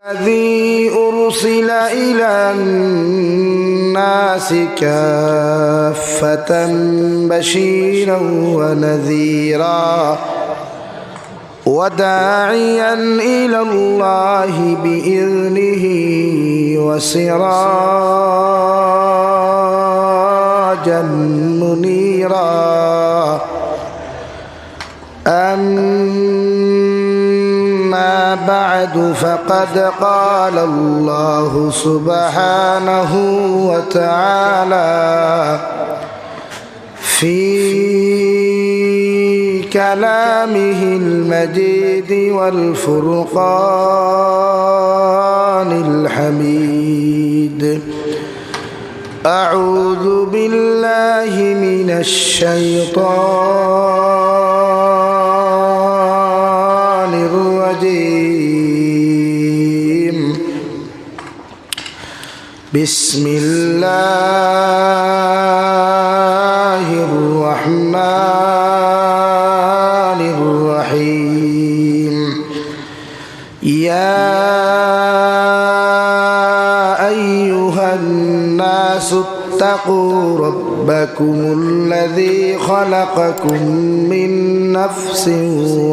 الذي أرسل إلى الناس كافة بشيرا ونذيرا وداعيا إلى الله بإذنه وسراجا منيرا. أما بعد فقد قال الله سبحانه وتعالى في كلامه المجيد والفرقان الحميد: أعوذ بالله من الشيطان الرجيم. بسم الله الرحمن الرحيم. يا أيها الناس اتقوا ربكم الذي خلقكم من نفس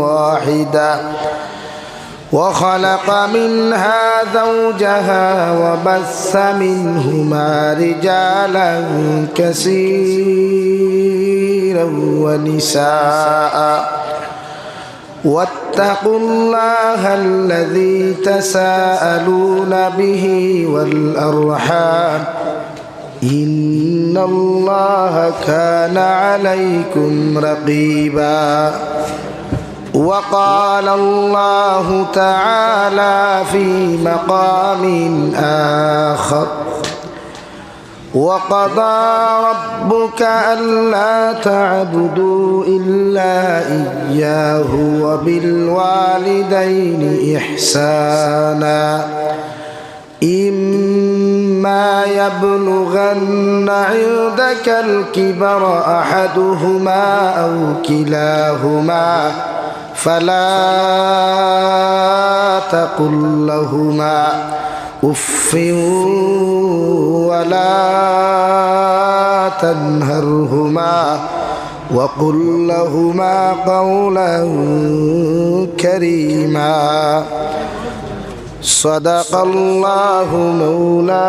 واحدة وخلق منها زوجها وبث منهما رجالا كثيرا ونساء واتقوا الله الذي تساءلون به والأرحام إن الله كان عليكم رقيبا. وقال الله تعالى في مقام آخر: وقضى ربك ألا تعبدوا إلا إياه وبالوالدين إحسانا إما يبلغن عندك الكبر أحدهما أو كلاهما فلا تقل لهما أف ولا تنهرهما وقل لهما قولا كريما. صدق الله مولانا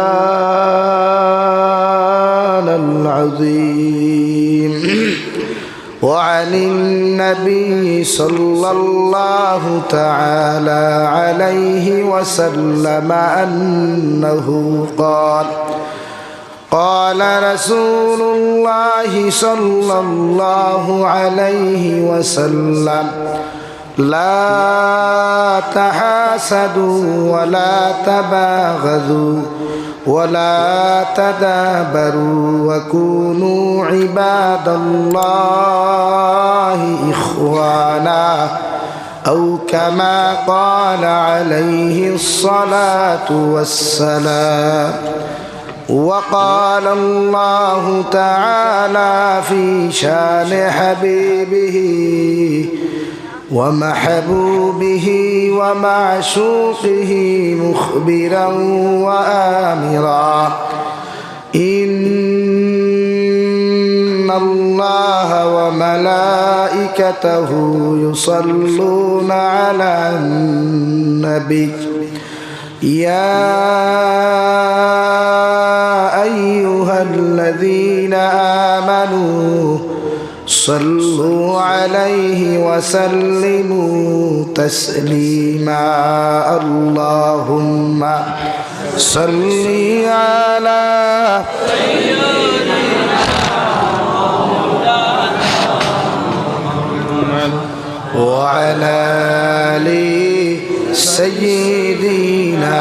العظيم. وعن النبي صلى الله تعالى عليه وسلم أنه قال: قال رسول الله صلى الله عليه وسلم: لا تحاسدوا ولا تباغضوا ولا تدابروا وكونوا عباد الله إخوانا أو كما قال عليه الصلاة والسلام. وقال الله تعالى في شان حبيبه ومحبوبه ومعشوقه مخبرا وآمرا: إن الله وملائكته يصلون على النبي يا أيها الذين آمنوا صلوا عليه وسلموا تسليما. اللهم صل على وعلى آل سيدنا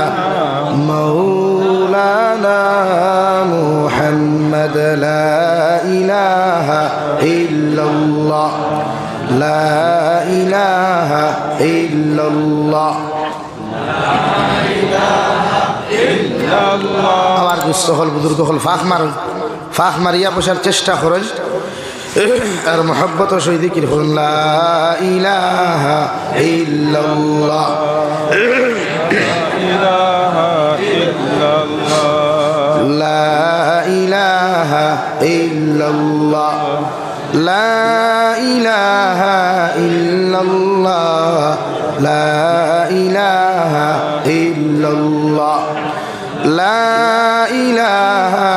مولانا محمد. لا إله إلا الله لا إله إلا الله لا إله إلا الله. আমার গুস্ত হল বুজুর্গ হল ফাঁক মারিয়া বসার চেষ্টা করেন আর মোহাব্বত সহিত কি বলুন লা ইলাহা ইল্লাল্লাহ। ইল্লাল্লাহ লা ইলাহা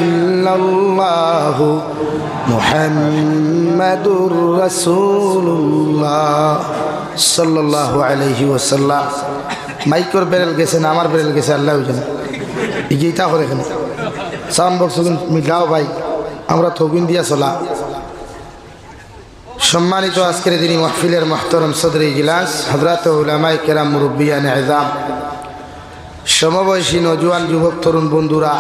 ইল্লাল্লাহু মুহাম্মাদুর রাসূলুল্লাহ সাল্লাল্লাহু আলাইহি ওয়াসাল্লাম। মাইকর বেরেল গেছে না আমার বেরেল গেছে আল্লাহ জানে। ইগিটা করে এখানে সাউন্ড বক্স মিলাও ভাই, আমরা থগুন দিয়া চলা। সম্মানিত আজকের দিনী মাহফিলের মুহতারাম সদরে ইজলাস, হযরত উলামায়ে কেরাম, মুরব্বিয়ানে ইজাম, সমবয়সী নওজোয়ান যুবক তরুণ বন্ধুরা,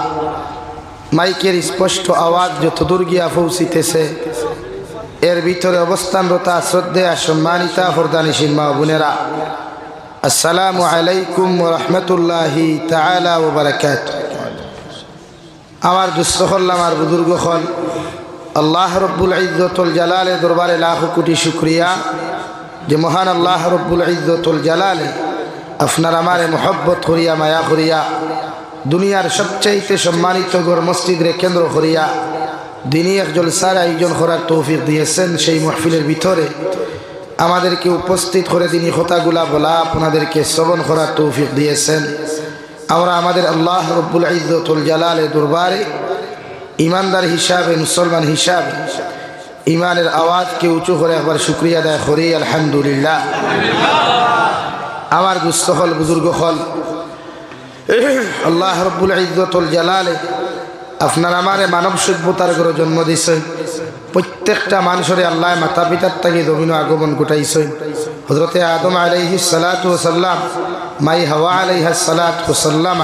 মাইকের স্পষ্ট আওয়াজ যতদূর গিয়া পৌঁছিতেছে এর ভিতরে অবস্থানরত শ্রদ্ধেয়া সম্মানিতা ফরদানিশীন মা বোনেরা, আসসালামু আলাইকুম ওয়া রাহমাতুল্লাহি তাআলা ওয়া বারাকাতুহু। আমার দুস্থল আমার বুজুর্গ হল আল্লাহ রব্বুল ইজ্জতুল জালালের দরবারে লাখ কোটি শুকরিয়া যে মহান আল্লাহ রব্বুল ইজ্জতুল জালালে আপনার আমারে মোহব্বত করিয়া মায়া করিয়া দুনিয়ার সবচাইতে সম্মানিত ঘর মসজিদরে কেন্দ্র করিয়া দিনই এক জলসার আয়োজন করার তৌফিক দিয়েছেন। সেই মাহফিলের ভিতরে আমাদেরকে উপস্থিত করে তিনি কথাগুলা বলা, আপনাদেরকে শ্রবণ করার তৌফিক দিয়েছেন। আমরা আমাদের আল্লাহ রব্বুল ইজ্জতুল জালালের দরবারে ইমানদার হিসাবে, মুসলমান হিসাবে ইমানের আওয়াজকে উঁচু করে একবার শুকরিয়া আদায় করি আলহামদুলিল্লাহ। আমার দুস্থ হল বুজুর্গ হল আল্লাহ রব্বুল ইজ্জতুল জালালে আপনার আমারে মানব সভ্যতার ঘরে জন্ম দিয়েছেন। প্রত্যেকটা মানুষের আল্লাহ মাতা পিতার থেকে জমিন আগমন ঘটাইছেন। হযরতে আদম আলাইহিস সালাতু ওয়াস সালাম, মাই হাওয়া আলাইহাস সালাতু ওয়াস সালাম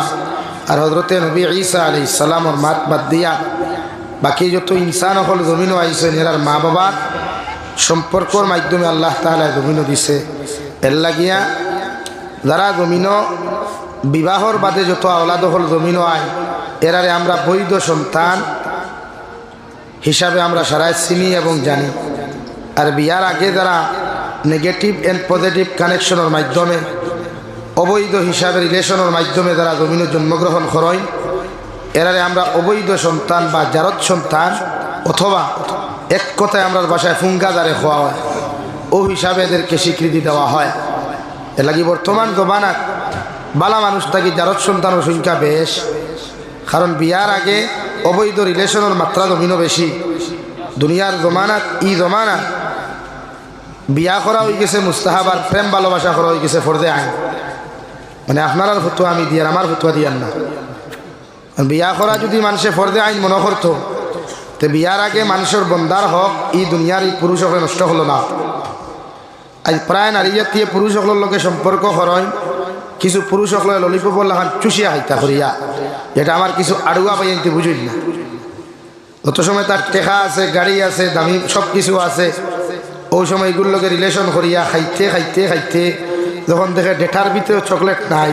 আর হযরতে নবী ঈসা আলাইহিস সালামের মাত বাদ দিয়া বাকি যত ইনসান হল জমিনও আইছেন, এরার মা বাবার সম্পর্কর মাধ্যমে আল্লাহ তাআলা জমিনও দিছে। এর লাগিয়া যারা জমিনও বিবাহর বাদে যত আওলাদ হল জমিনও আয়, এরারে আমরা বৈধ সন্তান হিসাবে আমরা সারাই চিনি এবং জানি। আর বিয়ার আগে যারা নেগেটিভ এন্ড পজিটিভ কানেকশনের মাধ্যমে অবৈধ হিসাবে রিলেশনের মাধ্যমে যারা জমিনে জন্মগ্রহণ করেন, এরারে আমরা অবৈধ সন্তান বা জারদ সন্তান অথবা এক কথায় আমরা বাসায় ফুঙ্গা দ্বারে খোয়া হয়, ও হিসাবে এদেরকে স্বীকৃতি দেওয়া হয়। এর লাগি বর্তমান জমানাত বালা মানুষ থাকি জারদ সন্তানের সংখ্যা বেশ, কারণ বিয়ার আগে অবৈধ রিলেশনের মাত্রা জমিনও বেশি। দুনিয়ার জমানাত ই জমানাত বিয়া করা হয়ে গেছে মুস্তাহাব, আর প্রেম ভালোবাসা করা হয়ে গেছে ফরজে আইন। মানে আপনার ফতুয়া আমি দিয়ার, আমার ফতুয়া দিয়ার না। বিয়া করা যদি মানুষে ফরজে আইন মনে করতো, তো বিয়ার আগে মানুষের বন্দার হক ই দুনিয়ার এই পুরুষ হলে নষ্ট হলো না। আজ প্রায় নারী জাতীয় পুরুষ সকলের লোকে সম্পর্ক করেন, কিছু পুরুষ সকলে ললিপপ লাগান চুষিয়া হাইতা করিয়া, যেটা আমার কিছু আড়ুয়া পাই আনতে বুঝুই না। যত সময় তার টেকা আছে, গাড়ি আছে, দামি সব কিছু আছে, ওই সময় এগুলোর লোকে রিলেশন করিয়া খাইতে খাইতে খাইতে যখন দেখে ডেটার ভিতরে চকলেট নাই,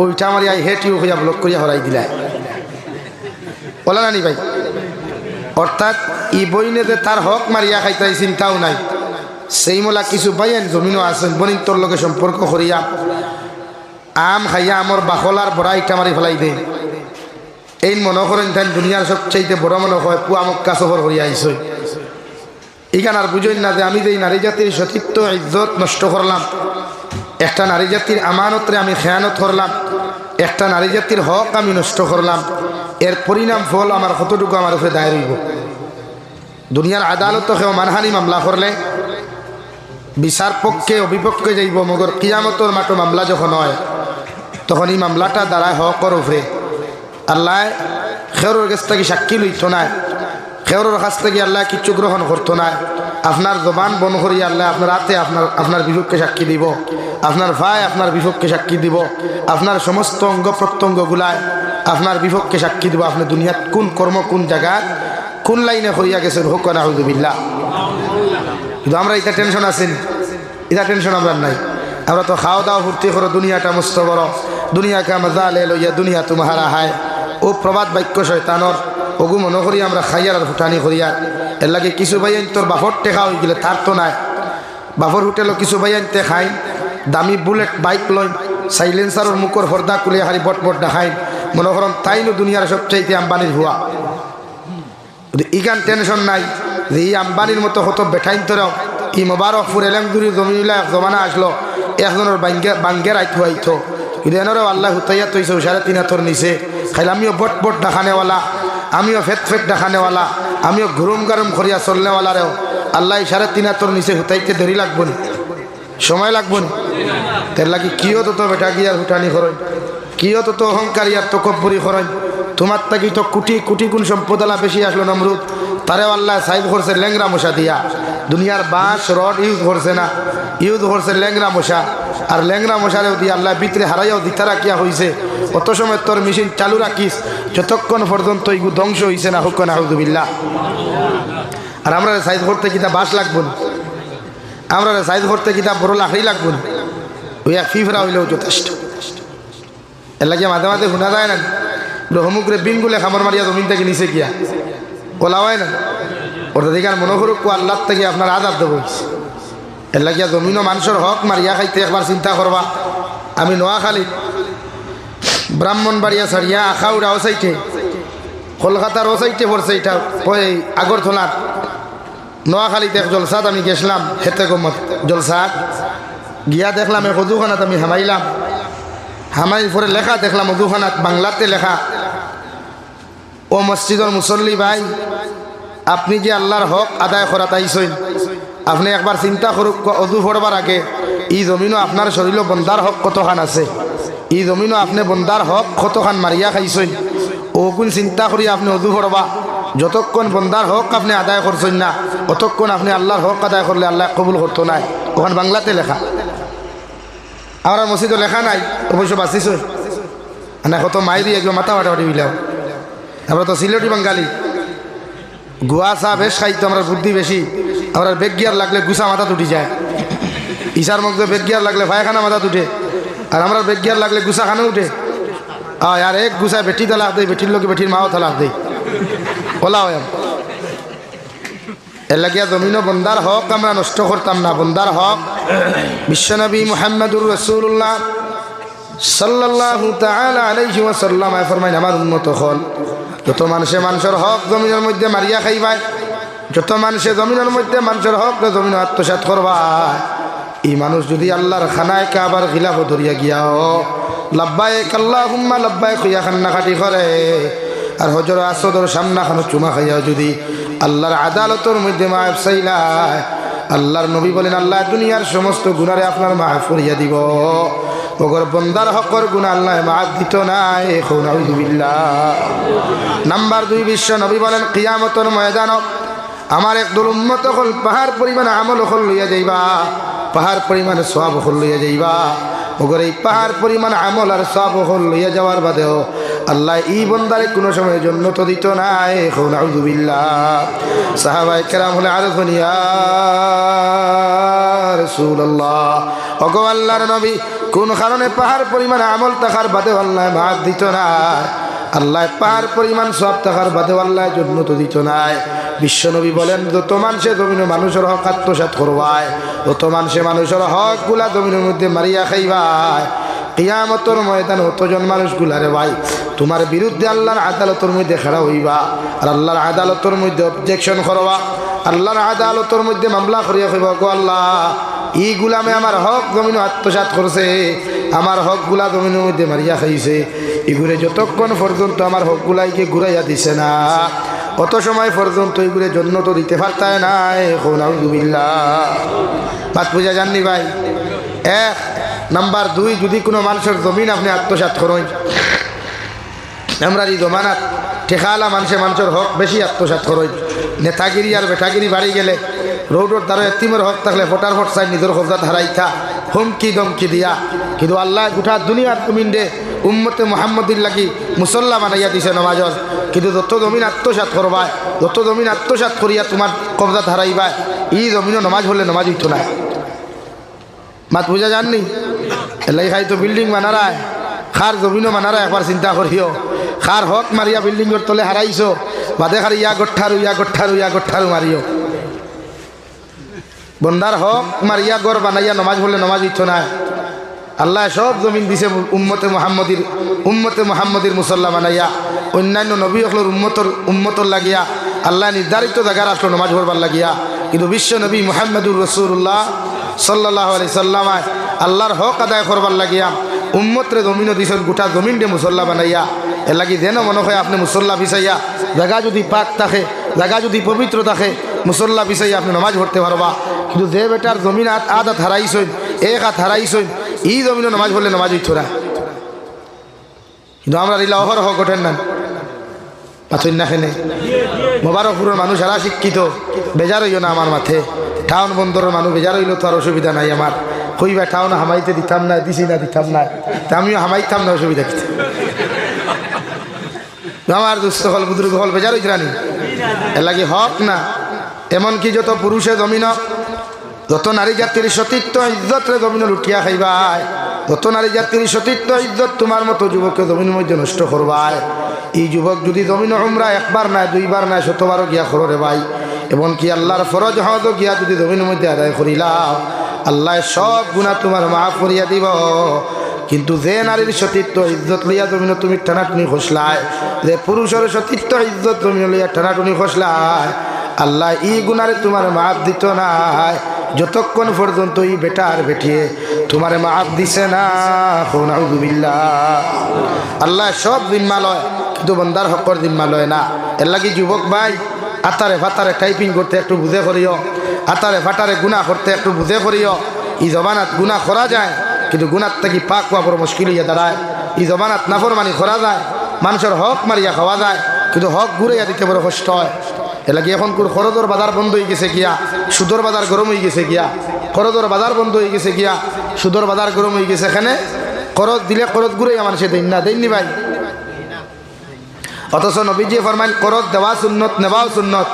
ওইটা আমার হেটিও হইয়া ব্লক করিয়া হরাই দিলাই বলা নানি ভাই। অর্থাৎ ই বইনে যে তার হক মারিয়া খাইতে চিন্তাও নাই। সেই মোলা কিছু বাইন জমিনও আছেন, বনিতর লোকে সম্পর্ক করিয়া আম খাইয়া আমার বাখলার বড়া ইটা মারি ফেলাই দে। এই মনে করেন তাই দুনিয়ার সবচাইতে বড় মনে হয় পুয়া মক্কা সফর করিয়া আইসই। এইখান আর বুঝেন না যে আমি যে নারী জাতির সতীত্ব ইজ্জত নষ্ট করলাম, একটা নারী জাতির আমানতরে আমি খেয়ানত করলাম, একটা নারী জাতির হক আমি নষ্ট করলাম, এর পরিণাম ফল আমার কতটুকু আমার উপরে দায় রইব। দুনিয়ার আদালত কেউ মানহানি মামলা করলে বিচার পক্ষে অবিপক্ষে যাইব, মগর কিয়ামতর মাঠে মামলা যখন হয় তখন এই মামলাটা দ্বারা হকর উপরে আল্লাহ খেওরের কাছ থেকে সাক্ষী লইত না, খেওরের কাছ থেকে আল্লাহ কিচ্ছু গ্রহণ করতো না। আপনার জবান বন করিয়া আল্লাহ আপনার হাতে আপনার বিপক্ষে সাক্ষী দিব, আপনার ভাই আপনার বিপক্ষে সাক্ষী দিব, আপনার সমস্ত অঙ্গ প্রত্যঙ্গগুলায় আপনার বিপক্ষে সাক্ষী দিব। আপনি দুনিয়াত কোন কর্ম কোন জায়গায় কোন লাইনে করিয়া গেছেন, হোক না হুজুবিল্লাহ। কিন্তু আমরা এটা টেনশন আছেন, এটা টেনশন আমরা নাই। আমরা তো খাওয়া দাওয়া ফুর্তি করো, দুনিয়াটা মস্ত বড়, দুনিয়া কা মজা লে লইয়া দুনিয়া তোমারা হায়। ও প্রবাদ বাক্য শয়তানর ওগু মনে করি আমরা খাইয়ার আর ফুটানি করিয়া। এর লাগে কিছু ভাইয়ান তোর বাফর টেকা হয়ে গেলে তার তো নাই, বাফর হোটেলও কিছু ভাইয়ানতে খাই, দামি বুলেট বাইক লই, সাইলেন্সারের মুখর হরদা কুলে হারি বট বট দেখাই, মনে করেন তাইনো দুনিয়ার সবচাইতে আম্বানির হুয়া। ইগান টেনশন নাই যে এই আম্বানির মতো হতো বেঠাইন তোরাও ই মোবারকপুর এলেমদুরি জমিলা জমানা আসলো, একজনের বাঙ্গের আইতো আইতো কিন্তু এনারও আল্লাহ হুতাইয়া তৈছে 3.5 হাতর নিচে খাইলে আমিও বট বট ডাকানেওয়ালা, আমিও ফেট ফেট ডাকানেওয়ালা, আমিও ঘুরুম গারুম করিয়া চলনেওয়ালারেও আল্লাহ 3.5 হাতর নিচে হুতাইতে দেরি লাগবো না, সময় লাগবো না। তের লাগি কিও তো বেটা গিয়ার হুটানি করেন, কিও তো অহংকারী আর তকব্বরি করেন। তোমার তাকি তো কোটি কোটি গুণ সম্পদালা বেশি আসলো নমরুদ, তারেও আল্লাহ সাইজ করছে ল্যাংরা মশা দিয়া। দুনিয়ার বাঁশ রড ইউজ করছে না, ইউজ করছে ল্যাংরা মশা। আর ল্যাংরা মশারেও দিয়ে আল্লাহ ভিতরে হারাইয়াও দিতা রাখিয়া হয়েছে। অত সময় তোর মেশিন চালু রাখিস যতক্ষণ পর্যন্ত ইগু ধ্বংস হয়েছে না, হুক না হুজুবিল্লাহ। আর আমরা সাইজ করতে কিতা বাঁশ লাগবো না, আমরা সাইজ করতে কিতা বড় লাকড়ি লাগবো না, ওই এক ফিফরা হইলেও যথেষ্ট। এর লাগে মাঝে মাঝে শোনা যায় না হমুকরে বিনগুলে খামর মারিয়া জমিন থেকে নিচে গিয়া ওলা হয় না, ওটা দেখে আর মনে করুক আল্লাহ থেকে আপনার আদাব দেবো। এর লাগিয়া জমিনও মানুষের হক মারিয়া খাইতে একবার চিন্তা করবা। আমি নোয়াখালী ব্রাহ্মণবাড়িয়া ছাড়িয়া আখাউড়া ও সাইটে, কলকাতার ও সাইটে পড়ছে, এটা আগরতলার নোয়াখালীতে এক জলসাত আমি গেছিলাম, হেতে গমত জলসাত গিয়া দেখলাম এক অজুখানাত আমি হামাইলাম, হামাই পরে লেখা দেখলাম অজুখানাত বাংলাতে লেখা, ও মসজিদের মুসল্লি ভাই, আপনি যে আল্লাহর হক আদায় করাতে আইসেন, আপনি একবার চিন্তা করুক অজু পড়বার আগে এই জমিনও আপনার শরীরে বন্দার হক কতখান আছে, এই জমিনও আপনি বন্দার হক কতখান মারিয়া খাইছেন, ও কোন চিন্তা করি আপনি অজু পড়বা। যতক্ষণ বন্দার হক আপনি আদায় করছেন না, অতক্ষণ আপনি আল্লাহর হক আদায় করলে আল্লাহ কবুল করতো নাই। ওখানে বাংলাতে লেখা, আমার মসজিদও লেখা নাই, অবশ্য বাঁচিস না, কত মাইরি একদম মাথা ফাটাফাটি বিলাও। আমরা তো সিলেটি বাঙালি, গুয়া চা বেশ খাইতো, আমরা বুদ্ধি বেশি। আমরা বেগ গিয়ার লাগলে গুছা মাথা উঠি যায়, ইশার মধ্যে বেগ গিয়ার লাগলে ভাইখানা মাথা উঠে, আর আমরা বেগ গিয়ার লাগলে গুছা খানে উঠে। আর এক গুছায় বেটি তালাক দেয়, বেটির লোকে বেটির মাও তালাক দেয়, ওলা হয়। এর লাগিয়া জমিনও বন্দার হক আমরা নষ্ট করতাম না। বন্দার হক বিশ্বনবী মুহাম্মদুর রাসূলুল্লাহ সাল্লাল্লাহু তাআলা আলাইহি ওয়াসাল্লাম ফরমাইন, আমার উম্মত হল যত মানুষের হক জমিনের মধ্যে মারিয়া খাইবাই, যত মানুষে জমিনের মধ্যে মানুষের হক জমিন আত্মসাৎ করবা, এই মানুষ যদি আল্লাহর খানায় কাবার খিলাফ ধরিয়া গিয়াও লাব্বাইক আল্লাহুম্মা লাব্বাইক হইয়া খান্নাখাটি করে, আর হজর আসদর সামনা খানো চুমা খাইয়াও যদি আল্লাহর আদালতের মধ্যে মাফ চাইলাই, আল্লাহর নবী বলেন আল্লাহ দুনিয়ার সমস্ত গুনারে আপনার মাফ করিয়া দিব, ওগর বন্দার হকর গুণা আল্লাহ মাফ দিত নাই। নাম্বার 2, বিশ্ব নবী বলেন কিয়ামতের ময়দান আমার একদল উম্মত হল পাহাড় পরিমাণ আমল হল লইয়া যাইবা, পাহাড় পরিমাণ সওয়াব হল লইয়া যাইবা, ওগর এই পাহাড় পরিমাণ আমল আর সওয়াব হল লইয়া যাওয়ার বাদেও আল্লাহ এই বন্দারে কোনো সময় জন্য তো দিত নাই। নাউযুবিল্লাহ। সাহাবায়ে কেরাম হলে আরো ইয়া রাসূলুল্লাহ, ওগো আল্লাহর নবী, কোন কারণে পাহাড় পরিমাণ আমল থাকার বাদেও আল্লাহ মাফ দিত না? আল্লাহ পাহাড় পরিমাণ সওয়াব থাকার বাদেও আল্লাহ জন্য তো দিত নাই। বিশ্বনবী বলেন যত মানুষে জমিনে মানুষের হক আত্মসাৎ করবায়, তত মানুষে মানুষের হক গুলা জমিনের মধ্যে মারিয়া খাইবায়, কিয়ামতের ময়দানে অতজন মানুষগুলারে ভাই তোমার বিরুদ্ধে আল্লাহর আদালতের মধ্যে খাড়া হইবা, আর আল্লাহর আদালতের মধ্যে অবজেকশন করবা, আল্লাহর আদালতের মধ্যে মামলা করিয়া কইবা, গো আল্লাহ এই গুলামে আমার হক জমিন আত্মসাৎ করছে, আমার হক গুলা জমিনের মধ্যে মারিয়া খাইছে, এগুলো যতক্ষণ পর্যন্ত আমার হক গুলাইকে ঘুরাইয়া দিছে না, অত সময় পর্যন্ত এগুলো জন্য তো দিতে পারতায় নাই। নাউযুবিল্লাহ। বাত বুঝা জাননি ভাই? 1 নাম্বার 2, যদি কোনো মানুষের জমিন আপনি আত্মসাৎ করেন, আমরা এই জমানাত ঠেকালা মানুষের হক বেশি আত্মসাৎ করেন, নেতাগিরি আর বেটাগিরি বাড়ি গেলে রোডর দ্বারা এতিমের হক থাকলে ফটার ফট চাই নিজের কবজাত হারাইতা হুমকি দমকি দিয়া, কিন্তু আল্লাহ গোটা দুনিয়ার জমিনে উম্মতে মুহাম্মদির লাগি মুসল্লা বানাইয়া দিছে নামাজর, কিন্তু যত জমিন আত্মসাৎ করবায়, যত জমিন আত্মসাৎ করিয়া তোমার কবজাত হারাইবায়, এই জমিনও নামাজ হলে নামাজ হইতো না। মাত বুঝা জাননি? এলাই খাই তো বিল্ডিং বানারায়, খার জমিনও বানারায়, একবার চিন্তা করিও, খার হক মারিয়া বিল্ডিংয়ের তলে হারাইছো, বাদে খার ইয়া গঠারু মারিও, বন্দার হক মারিয়া গড় বানাইয়া নমাজ হলে নমাজ হইতো না। আল্লাহ সব জমিন দিছে উম্মতে মুহাম্মদির মুসল্লা বানাইয়া, অন্যান্য নবী হকলের উম্মতর লাগিয়া আল্লাহ নির্ধারিত জায়গা রাখলো নমাজ পড়বার লাগিয়া, কিন্তু বিশ্ব নবী মুহাম্মদুর রাসূলুল্লাহ সাল্লাল্লাহু আলাইহি সাল্লাম আল্লাহর হক আদায় করবার লাগিয়া উম্মতরে জমিনও দিছেন গোটা জমিন দিয়ে মুসল্লা বানাইয়া এর লাগি যেন মনে হয় আপনি মুসল্লা বিছাইয়া জায়গা যদি পাক থাকে জায়গা যদি পবিত্র থাকে মুসল্লা বিছাইয়া আপনি নামাজ পড়তে পারবা কিন্তু যে বেটার জমিন আধা হারাইছেন এক হাত হারাইছেন এই জমিনও নামাজ পড়লে নামাজ হইতো না কিন্তু আমরা রিলা অহরহ ঘটেন না পাথর না খেনে মোবারকপুরের মানুষ সারা শিক্ষিত বেজার হইও না আমার মাথে টাউন বন্দরের মানুষ বেজার হইল তো আর অসুবিধা নাই আমার কইবা টাউন হামাইতে দিতাম না দিছি না দিতাম না তা আমিও হামাইতাম না অসুবিধা কিছু আমার দুস্থ হল বুদ্রুক হল বেজার হইতে রানি এর লাগে হক না এমনকি যত পুরুষে জমিন যত নারী জাতির সতীত্ব ইজ্জতরে জমিন লুটিয়া খাইবাই যত নারী জাতির সতীত্ব ইজ্জত তোমার মতো যুবককে জমিনের মধ্যে নষ্ট করবাই এই যুবক যদি জমিন উমরা একবার নাই দুইবার নাই শতবারও গিয়া করো ভাই এমনকি আল্লাহর ফরজ হজ গিয়া যদি জমিনের মধ্যে আদায় করিলাম আল্লাহ সব গুণা তোমার মাফ করিয়া দিব কিন্তু যে নারীর সতীত্ব ইজ্জত লইয়া জমিন তুমি টানাটুনি খসলায় যে পুরুষের সতীত্ব ইজ্জত জমিন লইয়া টানাটুনি খসলায় আল্লাহ ই গুনারে তোমার মাফ দিত নাই যতক্ষণ পর্যন্ত এই বেটার বেটিয়ে তোমার মাফ দিছে না আল্লাহ সব জিম্মা লয় কিন্তু বন্দার হকর জিম্মা লয় না এর লাগি যুবক ভাই আতারে ফাতারে টাইপিং করতে একটু বুঝে করিও আতারে ফাটারে গুনাহ করতে একটু বুঝে করিও এই জবানাত গুনাহ করা যায় কিন্তু গুনার থেকে পাক হওয়া বড় মুশকিল হইয়া দাঁড়ায় এই জবানাত নাফরমানি করা যায় মানুষের হক মারিয়া খাওয়া যায় কিন্তু হক ঘুরাইয়া দিতে বড় কষ্ট হয় এর লাগে এখন খরচের বাজার বন্ধ হয়ে গেছে গিয়া সুদর বাজার গরম হয়ে গেছে গিয়া খরচের বাজার বন্ধ হয়ে গেছে গিয়া সুদর বাজার গরম হয়ে গেছে এখানে খরচ দিলে খরচ ঘুরাইয়া মানুষে দেন না দেননি ভাই অথচ নবীজি ফরমাইন করজ দেওয়া সুন্নত নেওয়াও সুন্নত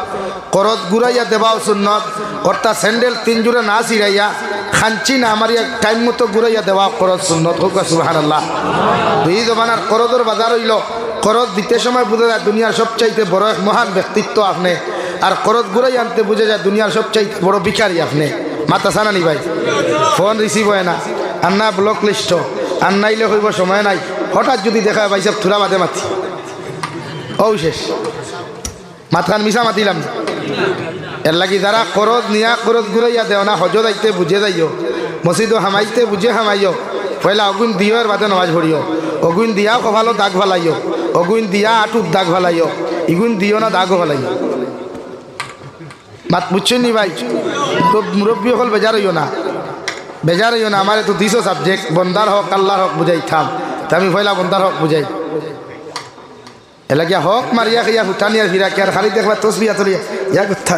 করজ ঘুরাইয়া দেওয়াও সুন্নত অর্থাৎ স্যান্ডেল 3 জোড়া না ছিড়াইয়া খাঞ্চি না মারিয়া টাইম মতো ঘুরাইয়া দেওয়া করজ সুন্নত হোক সুবহানাল্লাহ দুই জমানার করজের বাজার হইল করজ দিতে সময় বুঝা যায় দুনিয়ার সবচাইতে বড় এক মহান ব্যক্তিত্ব আপনি আর করজ ঘুরাই আনতে বুঝে যায় দুনিয়ার সবচাইতে বড় ভিখারি আপনি মাথা সানানি ভাই ফোন রিসিভ হয় না আন্না ব্লক লিস্ট আন্নাইলে হইব সময় নাই হঠাৎ যদি দেখা ভাই সব থুরা বাদে মাতি ও শেষ মাথান মিশা মাতিলাম এর লাগি যারা করজ নিয়া করজ ঘুরাইয়া দেও না হজ যাইতে বুঝে যাইও মসজিদ হামাইতে বুঝে হামাইও পয়লা অগুন দিও এর বাদে নামাজ পড়িও অগুন দিয়া কপালো দাগ ভালাইও অগুন দিয়া আটুর দাগ ভালাইও ইগুন দিও না দাগও ভালাইও মাত বুঝছেন নি ভাই মুরব্বী হল বেজার হইও না আমার তো 200 সাবজেক্ট বন্দার হক আল্লাহর হক বুঝাই থাম তা আমি পয়লা বন্দার হক বুঝাই এলাকিয়া হক মারিয়া খাইয়া হুটানিয়া ফিরা কে আর খালি দেখবা তসবিয়া তলিয়া ইয়া গুথা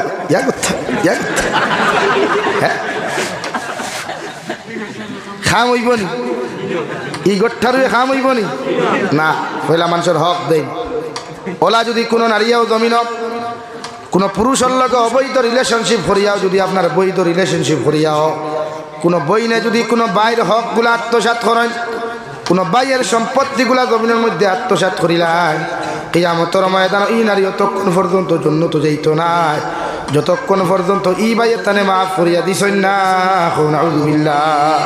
হ্যাঁ খাম হইব নি ই গঠারুয়ে খাম হইব নি না পয়লা মানুষের হক দেই ওলা যদি কোনো নারীও জমিন কোনো পুরুষের লগে অবৈধ রিলেশনশিপ করিয়াও যদি আপনার বৈধ রিলেশনশিপ করিয়াও কোনো বইনে যদি কোনো বাইর হকগুলা আত্মসাৎ করেন কোনো বাইয়ের সম্পত্তিগুলা জমিনের মধ্যে আত্মসাৎ করিলেন কিয়ামতের ময়দান ই নারী ততক্ষণ পর্যন্ত জন্নত যাইত না যতক্ষণ পর্যন্ত ই বাইয়ের তানে মাফ করিয়া দিছেন না নাউযুবিল্লাহ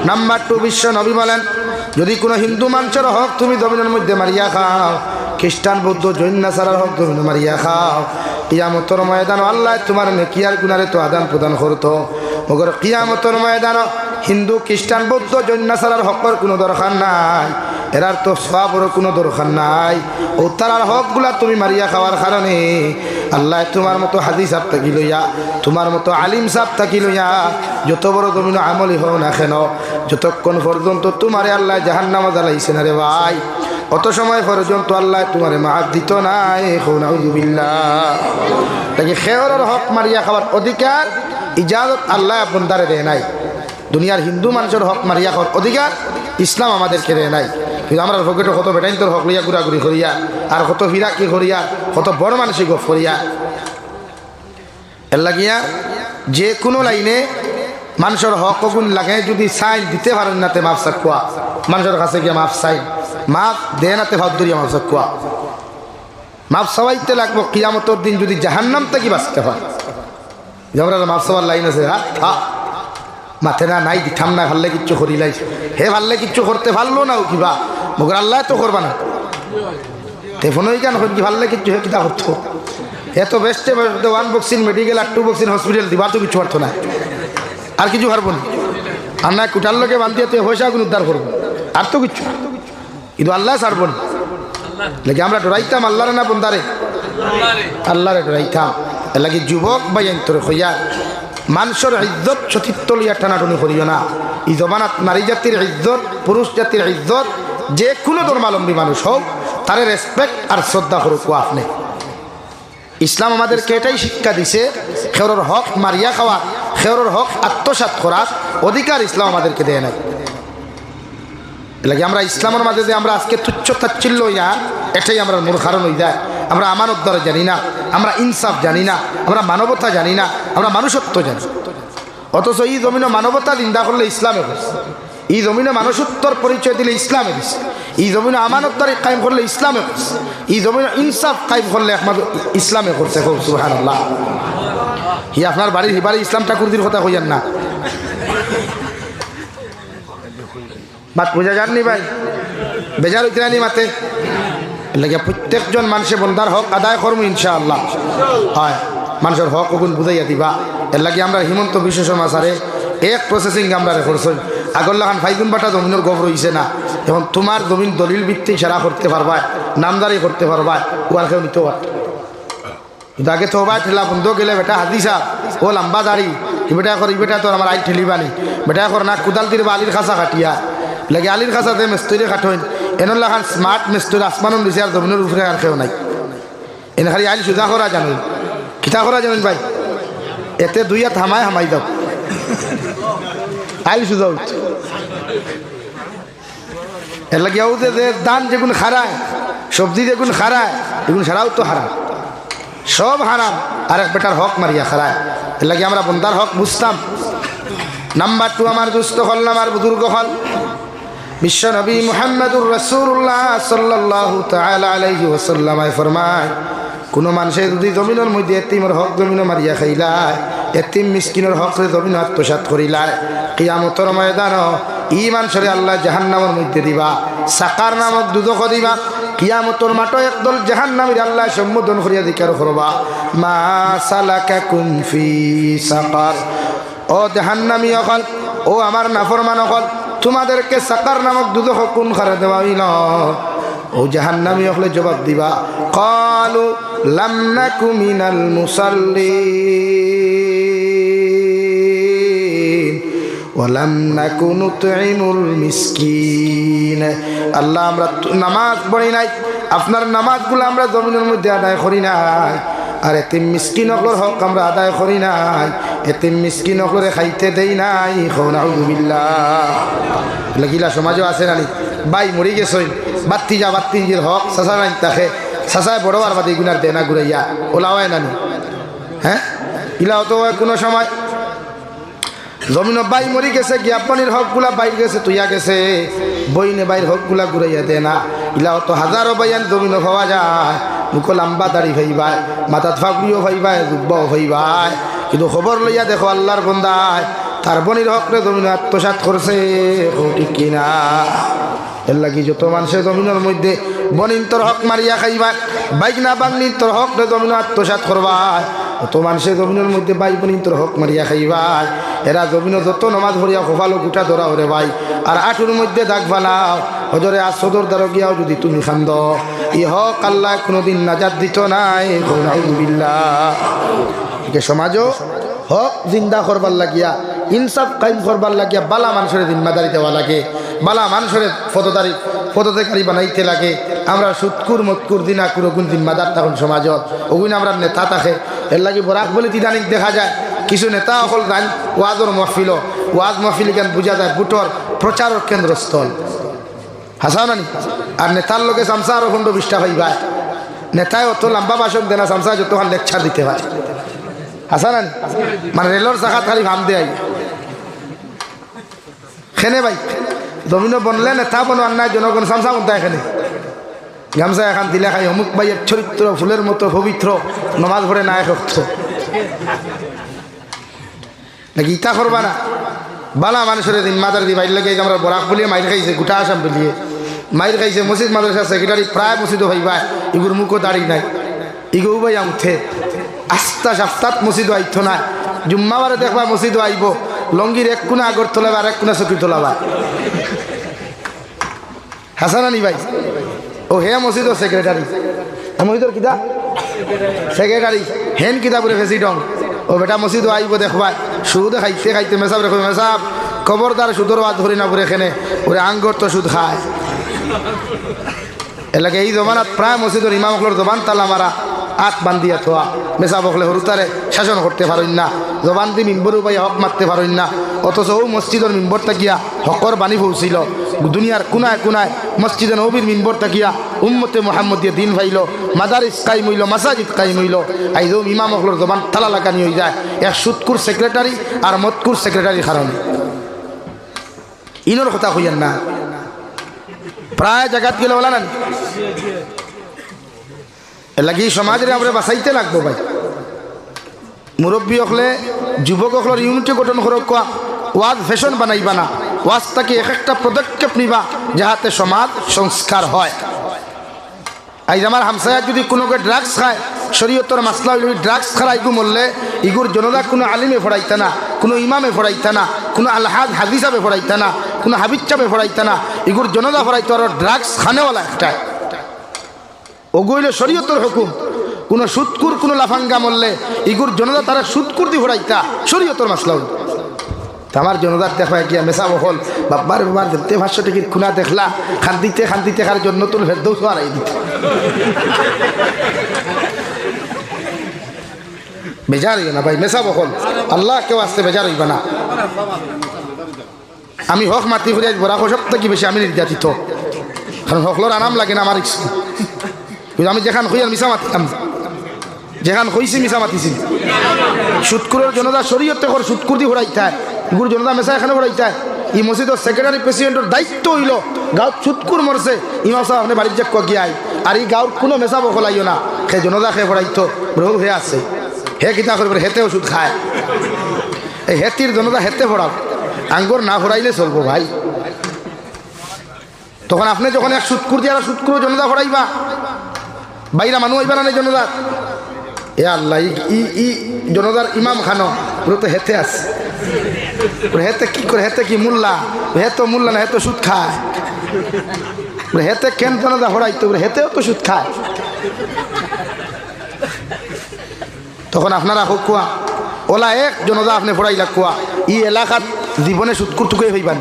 নাম্বার 2 বিশ্ব নবী বলেন যদি কোনো হিন্দু মানুষের হক তুমি জমিনের মধ্যে মারিয়া খাও খ্রিস্টান বৌদ্ধ জৈন নাসারার হক জমিনে মারিয়া খাও কিয়ামতের ময়দান আল্লাহ তোমার নেকিয়ার গুনারে তো আদান প্রদান করতো মগর কিয়ামতের ময়দান হিন্দু খ্রিস্টান বৌদ্ধ জৈন নাসারার হকের কোনো দরকার নাই এরার তো সবের কোনো দরকার নাই ও তারার হকগুলা তুমি মারিয়া খাওয়ার কারণে আল্লাহ তোমার মতো হাদিস সাহেব থাকি লইয়া তোমার মতো আলিম সাহেব থাকি লইয়া যত বড় জমিন আমলি হও না কেন যতক্ষণ পর্যন্ত তোমারে আল্লাহ জাহান্নামে জ্বালাইছে না রে ভাই অত সময় পর্যন্ত আল্লাহ তোমারে মাফ দিত নাই নাউযুবিল্লাহ তাকে খেয়রের হক মারিয়া খাওয়ার অধিকার ইজাজত আল্লাহ বন্দারে দেয় নাই দুনিয়ার হিন্দু মানুষের হক মারিয়া খাওয়ার অধিকার ইসলাম আমাদেরকে দেয় নাই কিন্তু আমরা পকেটে কত বেটাইন্তর হক লইয়া ঘুরাঘুরি করিয়া আর কত ফিরাকি করিয়া কত বড় মানসিক গপ করিয়া এর লাগিয়া যে কোনো লাইনে মানুষের হক গুণ লাগে যদি সাইন দিতে পারেন নাতে মাফ চাকুয়া মানুষের কাছে গিয়ে মাফ সাইন মাফ দেয় নাতে ভাব ধরিয়া মাফ চাকুয়া মাফ চাওয়াইতে লাগবো কিয়ামতের দিন যদি জাহান্নাম থেকে বাঁচতে পারে যেমন মাফ চাওয়ার লাইন আছে হা মাথে না নাই দিঠাম না ভাল্লে কিচ্ছু করি লাইছে হে ভাল্লে কিচ্ছু করতে পারলো না ও কিবা মগর আল্লাহ তো করবা না টেফোনই কেন কি ভাল্লে কিচ্ছু হে কিতা করতো এত বেস্টে 1 বক্সিং মেডিকেল আর 2 বক্সিং হসপিটাল দিবা তো কিছু পারতো না আর কিছু পারবো না আর না কুটার লোকে বান্ধিয়ে তুই পয়সা গুলো উদ্ধার করবো আর তো কিচ্ছু কিন্তু আল্লাহ ছাড়বো না লাগে আমরা ডরাইতাম আল্লাহরে না বন্দারে আল্লাহরে ডরাইতাম এর লাগে যুবক বাইন তোর হইয়া মানুষের ইজ্জত সতীত্ব লইয়া টানাটনি করিও না এই জমানাত নারী জাতির ইজ্জত পুরুষ জাতির ইজ্জত যে কোনো ধর্মাবলম্বী মানুষ হোক তার রেসপেক্ট আর শ্রদ্ধা করুক আপনি ইসলাম আমাদেরকে এটাই শিক্ষা দিছে খেওরের হক মারিয়া খাওয়া খেওরের হক আত্মসাৎ করার অধিকার ইসলাম আমাদেরকে দেয় নাই লাগে আমরা ইসলামের মাঝে যে আমরা আজকে তুচ্ছ তাচ্ছিল্য হইয়া এটাই আমরা মূল কারণ হয়ে যায় আমরা আমানত দ্বারা জানি না আমরা ইনসাফ জানি না আমরা মানবতা জানি না আমরা মানুষত্ব জানি অথচ এই জমিনে মানবতা নিন্দা করলে ইসলামে করছে এই জমিনে মানুষত্বর পরিচয় দিলে ইসলামে দিচ্ছে এই জমিনে আমানত দ্বারা কায়েম করলে ইসলামে করছে এই জমিনে ইনসাফ কায়েম করলে একমাত্র ইসলামে করছে খুব সুবহানাল্লাহ হি আপনার বাড়ির হিবারে ইসলাম ঠাকুরদির কথা কইয়ান না বাত বুঝা যাননি ভাই বেজার হইতে নি মাতে লাগে প্রত্যেকজন মানুষের বন্দার হক আদায় করবো ইনশাআল্লাহ হয় মানুষের হক ওগুন বুঝাইয়া দিবা এর লাগে আমরা হিমন্ত বিশ্ব শর্মা স্যারে এক প্রসেসিং আমরা করছি আগরলাখান ফাইগুন বাটা জমিনের গবর হইছে না এখন তোমার জমিন দলিল ভিত্তিক সেরা করতে পারবা নামদারি করতে পারবা ওয়ার কেউ নিতে পারত কিন্তু আগে তো হবা ঠেলা বন্ধ গেলে বেটা হাদিসা ও লম্বা দাড়ি বেটা কর বেটা তোর আমার আই ঠেলিবানি বেটা কর না কুদাল দির আলির খাসা কাটিয়া লাগে আলির খাসাতে মিস্ত্রি কাঠইন এনলাখান স্মার্ট মিস্ত্রি আসমানন দিছে আর জমিনের উপরে আর কেউ নাই এনে খালি আইল সুজা করা জানেন কিতা করা জানেন ভাই এতে দুই হাত হামাই দাও আইল সুজা উঠছে এর লাগে যে দান যেগুন খারায় সবজি যেগুন খারায় এগুন সারাও তো হারাম সব হারাম আর এক বেটার হক মারিয়া খারায় এর লাগে আমরা বন্দার হক বুঝতাম নাম্বার 2 আমার দুস্থ হল আমার বুজুর্গ হল বিশ্ব নবী মুহাম্মদুর রাসূলুল্লাহ সাল্লাল্লাহু তাআলা আলাইহি ওয়াসাল্লাম ফরমায় কোন মানুষের যদি জমিনের মধ্যে এতিমের হক জমিনে মারিয়া খাইলায় এতিম মিসকিনের হক জমিন আত্মসাৎ করিলায় কিয়ামতের ময়দান ই মানুষের আল্লাহ জাহান্নামের মধ্যে দিবা সাকার নামক দুদক দিবা কিয়ামতের মাঠে একদল জাহান্নামীর আল্লাহ সম্বোধন করিয়া জিকির করবা মা সালাকাকুম ফি সাকার ও জাহান্নামী হল ও আমার নাফরমান হল তোমাদেরকে সাকার নামক দুদক কোন খারে দেওয়া হইল ও জাহান্নামী হলে জবাব দিবা ক্বালু লাম নাকু মিনাল মুসাল্লিন ওয়া লাম নাকু নুতঈমুল মিসকিন আল্লাহ আমরা নামাজ পড়ি নাই আপনার নামাজগুলো আমরা জমিনের মধ্যে আদায় করি নাই আর এতিম মিসকিন হকর হক আমরা আদায় করি নাই এতিম মিসকিন হকরে খাইতে দেই নাই নাউযুবিল্লাহ লাগিলা সমাজও আছে নানি বাই মরি গেছই বাত্তি যা বাত্তির হক সাসা নাই তাকে সাসায় বড় আর বাদি গুনার দেনা ঘুরাইয়া ওলাওয়ায় নানি হ্যাঁ ইলাও তো কোনো সময় জমিন বাই মরি গেছে জ্ঞাপনের হকগুলা বাইর গেছে তুইয়া গেছে বইনে বাইর হকগুলা ঘুরাইয়া দে না ইলাও তো হাজারো বাইয়ান জমিন পাওয়া যায় মুখ লম্বা দাড়ি ভাইবাই মাথাত ফাগুড়িও ভাইবাই জুব্বাও ভাইবাই কিন্তু খবর লইয়া দেখো আল্লাহর বন্দায় তার বনির হকরে জমিন আত্মসাৎ করছে ঠিক কিনা এর লাগি যত মানুষের জমিনের মধ্যে বনিন তোর হক মারিয়া খাইবাই বাইক না বাংলি তোর হকরে জমিন আত্মসাৎ করবাই অত মানুষের জমিনের মধ্যে বাই বনিন তোর হক মারিয়া খাইবাই এরা জমিন যত নমাজ ভরিয়া খোফালো গুটা ধরা ওরে ভাই আর আঠুর মধ্যে দাগ ফালাও হজরে আর সদর দ্বারা গিয়াও যদি তুমি খান্দ ই হক আল্লাহ কোনোদিন নাজাত দিত নাই নাউযুবিল্লাহ সমাজও হক জিন্দা করবার লাগিয়া ইনসাফ কায়েম করবার লাগিয়া বালা মানুষের জিম্মাদারি দেওয়া লাগে বালা মানুষের পদত্যাগী বানাইতে লাগে আমরা সুৎকুর মৎকুর দিনা কুরগুন জিম্মাদার তখন সমাজত ওগুন আমরা নেতা থাকে এর লাগে বরাক বলে তিদানিক দেখা যায় কিছু নেতা অকল গান ওয়াজর মহফিল ওয়াজ মহফিল গান বোঝা যায় বুটর প্রচারের কেন্দ্রস্থল হাসাও নানি আর নেতার লোকে সামসা আরো খন্ড বিষ্ঠা ভাইবাই নেতায় অত লম্বা ভাষণ দেনা সামসা যতক্ষণ লেকচার দিতে হয় হাসা নানি মানে রেলর চাকাত খালি ভাম দেয় খেনে ভাই জমিন বনলে নেতা বনোয়ার নাই জনগণ সামসা বনতা এখানে গামছা এখন দিলে খাই অমুক ভাইয়ের চরিত্র ফুলের মতো পবিত্র নমাজ ভরে নাই রক্ত নাকি ইটা করবা না বালা মানুষের দিন মাদার দি বাইর লাগে আমরা বরাক বলিয়ে মাইর খাইছে গোটা আসাম বলিয়ে মাইর খাইছে মসজিদ মাদ্রাসা সেক্রেটারি প্রায় মসজিদও ভাইবা এগুর মুখও দাঁড়ি নাই ইগো ভাই উঠে আস্তা সাপ্তাহ মসজিদ আইতো না জুম্মাবারে দেখবা মসজিদ আইব লঙ্গির এক কোনা আগর তোলাবা আর এক কোনা চকি তোলাবা হাসান আলী ভাই ও হে মসজিদর সেক্রেটারি মসজিদর কিতা সেক্রেটারি হেন কিতাবরে প্রেসিডেন্ট ও বেটা মসজিদ আইব দেখবাই সুদ খাইতে খাইতে মেসাব রেখো মেসাব খবরদার সুদর বাদ ধরি না পরে এখানে ওরে আঙ্গর তো সুদ খায় এলাকা এই জমানাত প্রায় মসজিদর ইমামগুলোর জবান তালা মারা আত বান্ধিয়া থোয়া মেসা বকলে হরুতারে শাসন করতে পারেন না জবান দিয়ে মিম্বর উপায় হক মারতে পারেন না অথচ ও মসজিদর মিম্বর তাকিয়া হকর বাণী পৌঁছিল দুনিয়ার কোনায় কোনায় মসজিদে নবীর মিম্বর তাকিয়া উম্মতে মোহাম্মদিয়া দিন ভাইল মাদারিস কায়েম হইল মাসাজিদ কায়েম হইল আইজও ইমামগুলোর জবান তালা লাগানি হয়ে যায় এক সুদকুর সেক্রেটারি আর মতকুর সেক্রেটারির কারণে ইনোর কথা হইয়ান না প্রায় জায়গাত গেলে বলা না লাগি সমাজের আমরা বাঁচাইতে লাগবো ভাই মুরব্বী হলে যুবক হলের ইউনিটি গঠন করক ওয়াজ ফ্যাশন বানাইবা না ওয়াজ তাকে এক একটা পদক্ষেপ নিবা যাহাতে সমাজ সংস্কার হয় আজ আমার হামসায়া যদি কোনো ড্রাগস খায় শরীয়তর মাসলা হইল ড্রাগস খারা ইগু মরলে ইগুর জনতা কোনো আলিমে ফড়াইতা না কোনো ইমামে ফড়াইতা না কোনো আলহাদ হাদিসাবে ফড়াইতা না কোনো হাবিজ চাপে ফড়াইতা না ইগুর জনতা ফড়াইতো আর ড্রাগস খানেওয়ালা একটাই ওগুইলে শরীয়তর হুকুম কোনো সুদকুর কোনো লাফাঙ্গা মরলে ইগুর জনতা তারা সুদকুর দি ফড়াইতা শরীয়তর মাসলা হইল আমার জনতার দেখা গিয়া মেসা বহল বাবার বাবার দেখতে 500 টিকিট খুনা দেখলা খান্দিতে খার জন্য তুল ফের দৌ হারাই দিতে বেজার হইবে না ভাই মেসা বহল আল্লাহ কেউ আসতে বেজার হইবে না আমি হক মাতি ঘুরে বড়া সব থেকে বেশি আমি নির্যাতিত কারণ হকলোর আরাম লাগে না আমার ইচ্ছা আমি যেখান হইয়ার মিশা মাতিতাম যেখান হইছি মিশা মাতিছি সুদকুরের জনতা শরীয়তে কর সুদকুর দি ঘুরাইতায় গুরু জনতা মেসা এখানে ঘুরাইতায় এই মসজিদের সেক্রেটারি প্রেসিডেন্টের দায়িত্ব হইল গাঁত সুদকুর মরছে ইমাম সাহেব আপনি বাড়ির যাক গিয়াই আর এই গাঁত কোনো মেসা বকলাইও না সে জনতা খেয়ে ঘুরাইতো বহু হে আছে হে কিতা করবে হেতেও সুদ খায় এই হেতির জনতা হেতে ফোড়াও আঙ্গুর না ফোড়াইলে চলবো ভাই তখন আপনি যখন এক সুদকুর দিয়ে আর সুদকুর জনতা ফোড়াইবা বাইরা মানুষ হইবা না জনতা এ আল্লাহ ই জনতার ইমাম খানো পুরো তো হেতে আছে হেতে কি করে হেতে কি মোল্লা হেতো মোল্লা না হেতো সুদ খায় হেতে কেন জনতা ফোড়াইতো হেতেও তো সুদ খায় তখন আপনারা হোক কোয়া ওলা এক জনতা আপনি ফোড়াইলা কোয়া ই এলাকাত জীবনে সুদকুর টুকুই হইবান